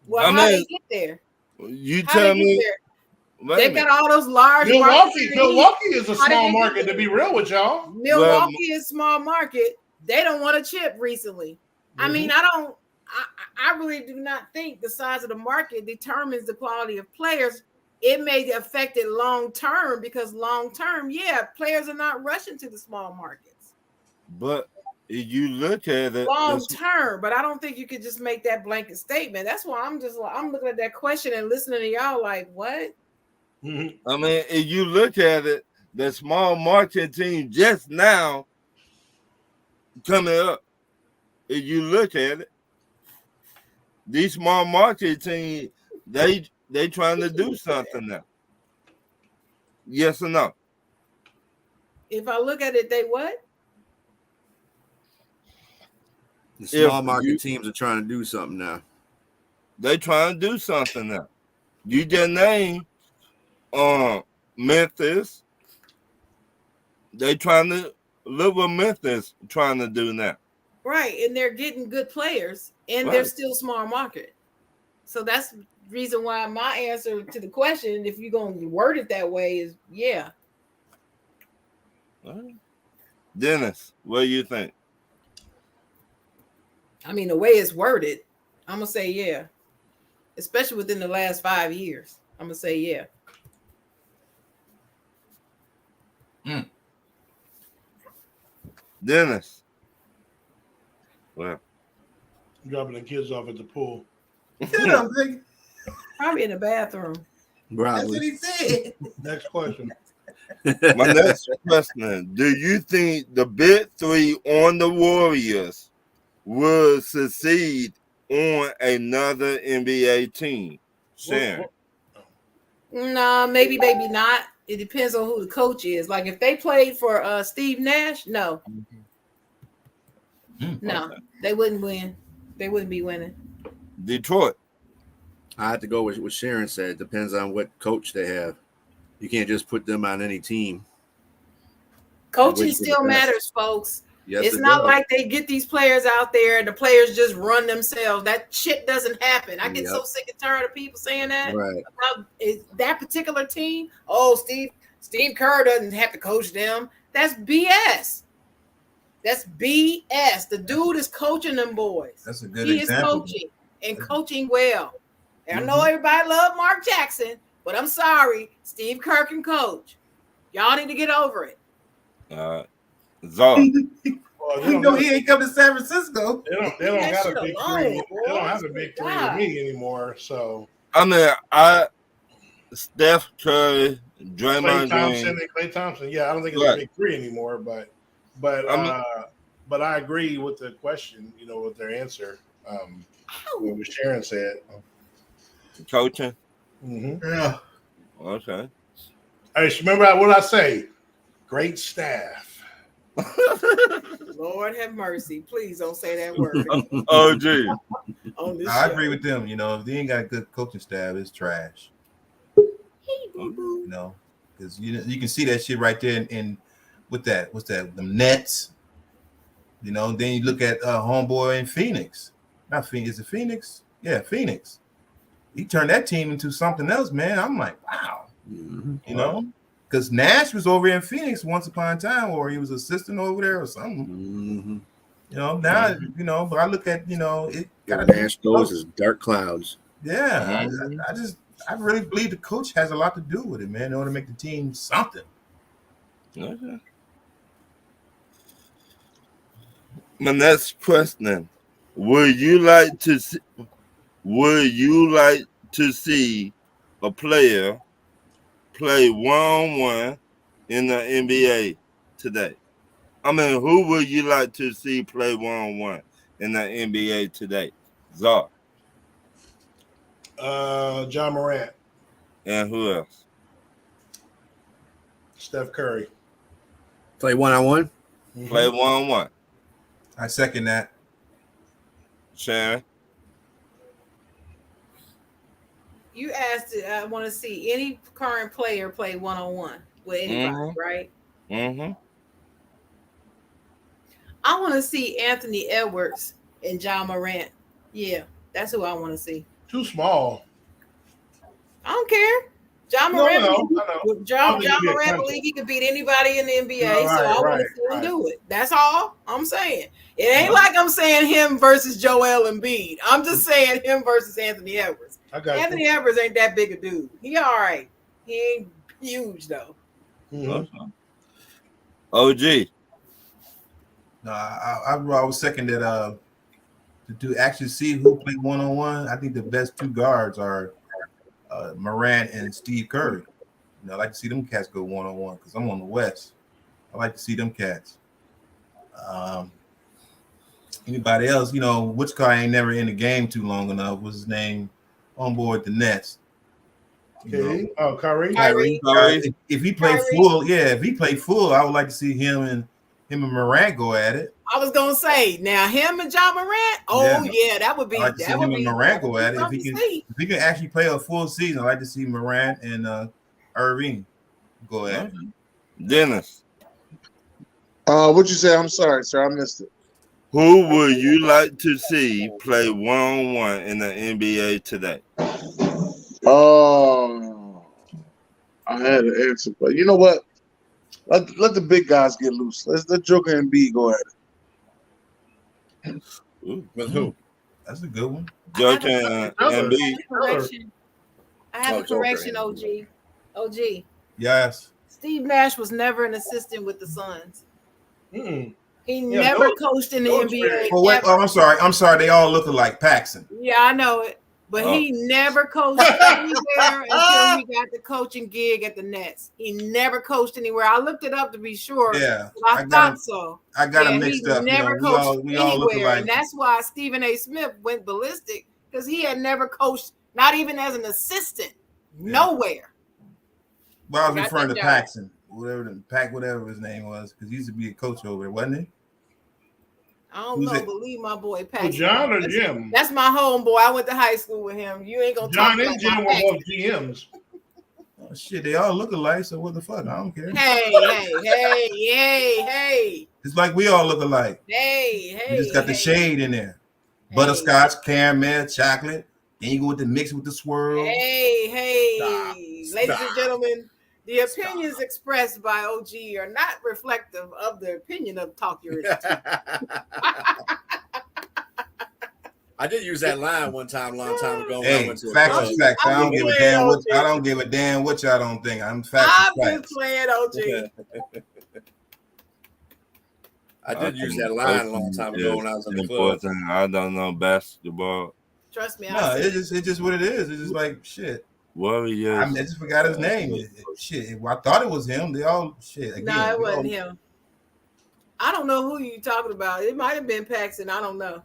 Well, how did they get there? You tell me. They've got all those large Milwaukee is a small market, to be real with y'all. Milwaukee is small market. They don't want a chip recently. I mean, I really do not think the size of the market determines the quality of players. It may affect it long term because long term, players are not rushing to the small markets. But if you look at it long term, but I don't think you could just make that blanket statement. That's why I'm looking at that question and listening to y'all like, what? Mm-hmm. I mean, if you look at it, the small market team just now coming up. If you look at it, these small market teams, they trying to do something now. Yes or no? If I look at it, they what? The small market teams are trying to do something now. They trying to do something now. You just named Memphis. They trying to look what Memphis trying to do now. Right, and they're getting good players, and they're still small market. So that's the reason why my answer to the question, if you're going to word it that way, is yeah. Dennis, what do you think? I mean, the way it's worded, I'm going to say yeah. Especially within the last 5 years. I'm going to say yeah. Dennis. Well. Dropping the kids off at the pool. Probably in the bathroom. That's what he said. Next question. My next question. Do you think the big three on the Warriors will succeed on another NBA team? Sharon. No, maybe not. It depends on who the coach is. Like if they played for Steve Nash, no. No, they wouldn't win. They wouldn't be winning. Detroit. I have to go with what Sharon said. It depends on what coach they have. You can't just put them on any team. Coaching still matters, folks. Yes, it's not like they get these players out there and the players just run themselves. That shit doesn't happen. I get so sick and tired of people saying that. Right. About that particular team. Oh, Steve Kerr doesn't have to coach them. That's BS. That's BS. The dude is coaching them boys. That's a good He example. is coaching and coaching well. And I know everybody love Mark Jackson, but I'm sorry, Steve Kerr can coach. Y'all need to get over it. Czar. Well, You know he ain't come to San Francisco. They don't That got shit a big alone, three. boy. They don't have a big three with me anymore. So I mean, Steph Curry, Draymond Green. Klay Thompson. Yeah, I don't think it's a big three anymore, but I agree with the question. You know, with their answer. What Sharon said. Coaching. Mm-hmm. Yeah. Okay. I just remember what I say. Great staff. Lord have mercy. Please don't say that word. Oh, gee. On this I show. agree with them. You know, if they ain't got a good coaching staff, it's trash. You know, because you can see that shit right there in what's that? The Nets. You know, then you look at homeboy in Phoenix. Not Phoenix. Is it Phoenix? Yeah, Phoenix. He turned that team into something else, man. I'm like, wow. You know, because Nash was over in Phoenix once upon a time, or he was assistant over there or something. You know, now you know, but I look at it. Nash goes as dark clouds. Yeah, I really believe the coach has a lot to do with it, man, in order to make the team something. Okay. My next question: Would you like to see a player play one-on-one in the NBA today? I mean, who would you like to see play one-on-one in the NBA today? Czar. John Morant. And who else? Steph Curry. Play one-on-one? Play one-on-one. I second that. Sharon? You asked, I want to see any current player play one-on-one with anybody, right? Mm-hmm. I want to see Anthony Edwards and John Morant. Yeah, that's who I want to see. Too small. I don't care. John Morant, John Morant believe he could beat anybody in the NBA, so I want to see him do it. That's all I'm saying. It ain't like I'm saying him versus Joel Embiid. I'm just saying him versus Anthony Edwards. Anthony Edwards ain't that big a dude. He all right. He ain't huge though. OG. No, I was second that to actually see who play one-on-one. I think the best two guards are Morant and Steve Curry. You know, I like to see them cats go one-on-one because I'm on the West. I like to see them cats. Anybody else, you know, which guy ain't never in the game too long enough? What's his name? On board the Nets. Okay. Kyrie. If he played full, if he played full, I would like to see him and Morant go at it. I was gonna say now him and John Morant. That would be. I like to see him and Morant go at it. If he can actually play a full season, I like to see Morant and Irving go at it. Dennis. What'd you say? I'm sorry, sir. I missed it. Who would you like to see play one-on-one in the NBA today? I had an answer, but you know what? Let the big guys get loose. Let Joker and B go at it. With who? That's a good one. Joker and B. I have a correction, OG. Yes. Steve Nash was never an assistant with the Suns. He never coached in the NBA. I'm sorry. They all look alike. Paxson. Yeah, I know it. But he never coached anywhere until he got the coaching gig at the Nets. He never coached anywhere. I looked it up to be sure. Yeah, I thought so. I got him mixed up. Never coached we all look anywhere, alike. and that's why Stephen A. Smith went ballistic because he had never coached, not even as an assistant, nowhere. Well, I was referring to Paxson, whatever his name was, because he used to be a coach over there, wasn't he? I don't know. Believe my boy Paxson. John or Jim? That's my homeboy. I went to high school with him. You ain't gonna John talk and Jim were both GMs. Oh, shit, they all look alike, so what the fuck? I don't care. Hey. It's like we all look alike. Hey. You just got the shade in there. Butterscotch, caramel, chocolate. Then you go with the mix with the swirl. Hey. Ladies and gentlemen, The opinions expressed by OG are not reflective of the opinion of Talk Your Ish. I did use that line one time, long time ago. When I Hey, went to facts a is facts. I don't give a damn what I don't give a damn what y'all don't think. I'm facts I'm is just facts. playing OG. I did use that line a long time ago when I was in the club. I don't know basketball. Trust me, No, it's just what it is. It's just like shit. Warriors. I just forgot his name. Shit, I thought it was him. They all shit. Again, no, it wasn't him. I don't know who you talking about. It might have been Paxton. I don't know.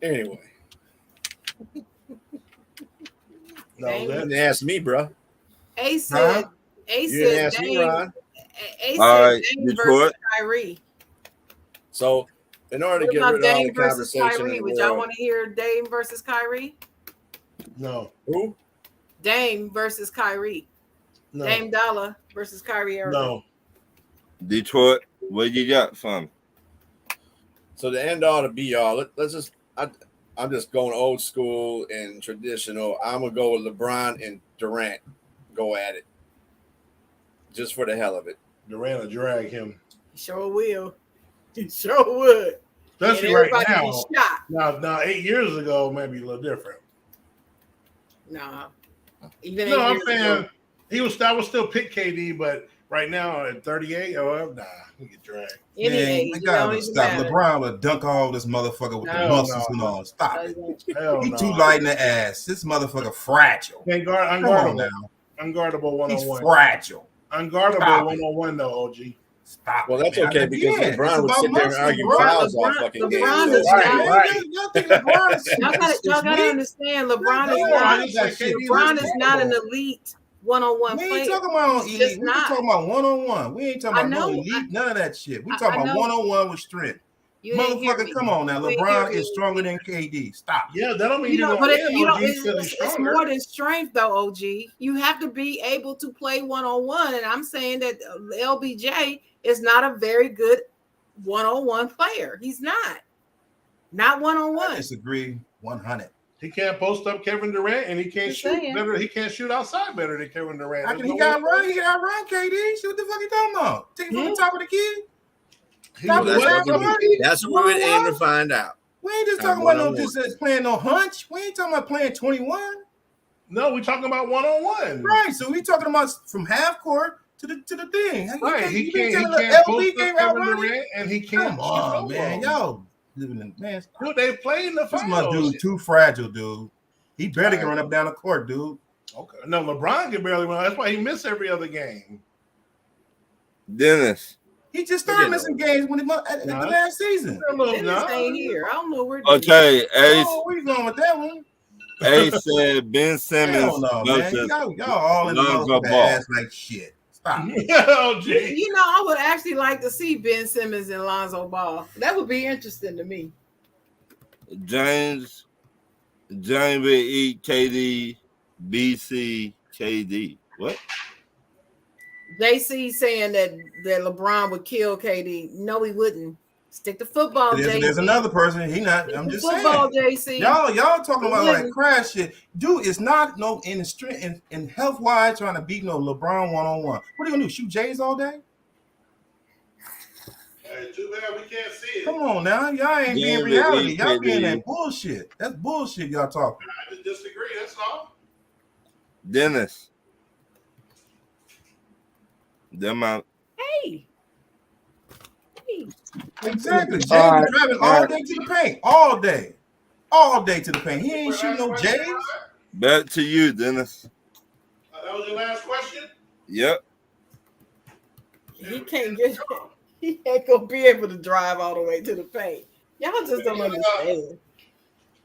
Anyway, No, you didn't ask me, bro. A said. A You didn't said. ask me, Dame, Ron. A All said right, Dame Detroit. versus Kyrie. So, in order to What get about rid of all the Dame versus conversation Kyrie? in the Would y'all world, want to hear Dame versus Kyrie? no, who? Dame versus Kyrie. no, Dame Dollar versus Kyrie Irving. no. Detroit, what you got from? So the end all to be all. Let's just. I'm just going old school and traditional. I'm gonna go with LeBron and Durant. Go at it, just for the hell of it. Durant will drag him. He sure will. He sure would. Especially And right everybody now. be shot. Now, 8 years ago, maybe a little different. Nah. Even No, 8 I'm years saying ago. I would still pick KD, but right now at 38, we get dragged. Any age, Man, it gotta don't even stop. matter. LeBron would dunk all this motherfucker with the Hell muscles no. and all. Stop it. Hell He no. too light in the ass. This motherfucker fragile. Can't Come on unguardable. now. Unguardable He's 1-on-1. fragile. Unguardable Stop it. 1-on-1 though, OG. Stop. Well, that's man. okay because Again, LeBron it's would about sit there and muscle, argue bro. fouls all fucking game. LeBron So is it's not. okay. Y'all think LeBron is Y'all gotta weak? understand. LeBron is No, not. I just like KD. LeBron is not an elite one-on-one We player. ain't talking about He's elite. just We just not. talking about one-on-one. We ain't talking I about no know. elite. None of that shit. We I talking about know. one-on-one with strength. You didn't hear Motherfucker, me. come on now. You didn't hear LeBron me. is stronger than KD. Stop. Yeah, that don't mean You you're know, gonna but win, OG, it's because he's stronger. more than strength, though. OG, you have to be able to play one-on-one, and I'm saying that LBJ is not a very good one-on-one player. He's not I one-on-one. disagree 100. He can't post up Kevin Durant, and he can't Just shoot saying. better. He can't shoot outside better than Kevin Durant. How There's can he no got way. run? He got run, KD. See what the fuck you talking about? Take it from the top of the key. He Top was of the That's what? half what court. that's what we would aim to find out. We ain't just At talking about no one-on-one. just playing no hunch. We ain't talking about playing 21. No, we're talking about 1-on-1. Right. So we talking about from half court to the thing. Right. He You been can't telling post LB up can't Kevin outrun him? Durant, and he can't Come on, shoot man. over him. Y'all living in man. stop. Dude, they played in the This my finals. dude too fragile, dude. He barely can run up down the court, dude. Okay. No, LeBron can barely run. That's why he missed every other game. Dennis. He just started missing games when he at the last season. Dennis ain't here. I don't know where. Dennis Okay, is. Ace. Oh, where you going with that one? Ace said Ben Simmons Hell no, man. versus Y'all all in the Lonzo motherfucker Ball. ass like shit. Stop. Oh, gee. You know, I would actually like to see Ben Simmons and Lonzo Ball. That would be interesting to me. James will eat KD, BC, KD. What? JC saying that LeBron would kill KD. No, he wouldn't. Stick to football, JC. There's another person. He not. I'm just football, saying. JC. Y'all talking about like crash shit. Dude, it's not no in the strength and health wise trying to beat no LeBron 1-on-1. What are you gonna do? Shoot Jays all day? Hey, too bad we can't see it. Come on now, y'all ain't being reality. Y'all being that bullshit. That's bullshit. Y'all talking. I just disagree. That's all. Dennis. Them out. Hey. Exactly. Jays All right, driving all day to the paint. All day to the paint. He ain't shooting no Jays. Back to you, Dennis. That was your last question? Yep. He can't get. He ain't gonna be able to drive all the way to the paint. Y'all just don't understand.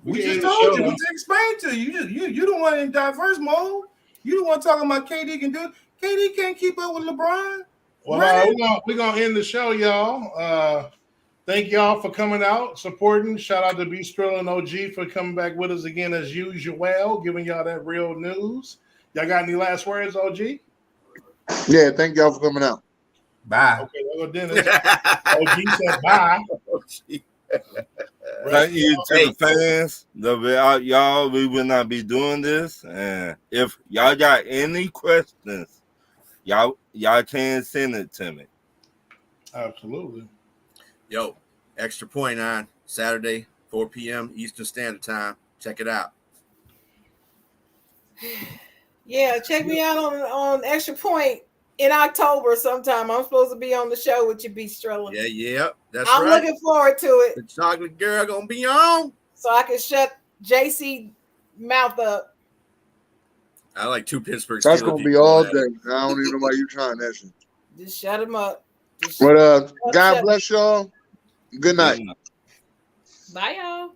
We just told you. We just explained to you. You the one in diverse mode. You the one talking about KD can do it. KD can't keep up with LeBron. Well, we're gonna end the show, y'all. Thank y'all for coming out, supporting. Shout out to B Strill and OG for coming back with us again as usual, giving y'all that real news. Y'all got any last words, OG? Yeah, thank y'all for coming out. Bye. Okay, well, Dennis. OG said bye. Thank you to the fans. Without y'all, we would not be doing this. And if y'all got any questions, y'all can send it to me. Absolutely. Yo, Extra Point on Saturday, 4 p.m. Eastern Standard Time. Check it out. Yeah, check me out on Extra Point in October sometime. I'm supposed to be on the show with you, B. Strella. Yeah, that's I'm right. looking forward to it. The chocolate girl gonna be on. So I can shut JC mouth up. I like 2 Pittsburgh. That's Steelers gonna be people all at day. it. I don't even know why you trying that shit. Just shut him up. But God shut- bless y'all. Good night. Bye, y'all.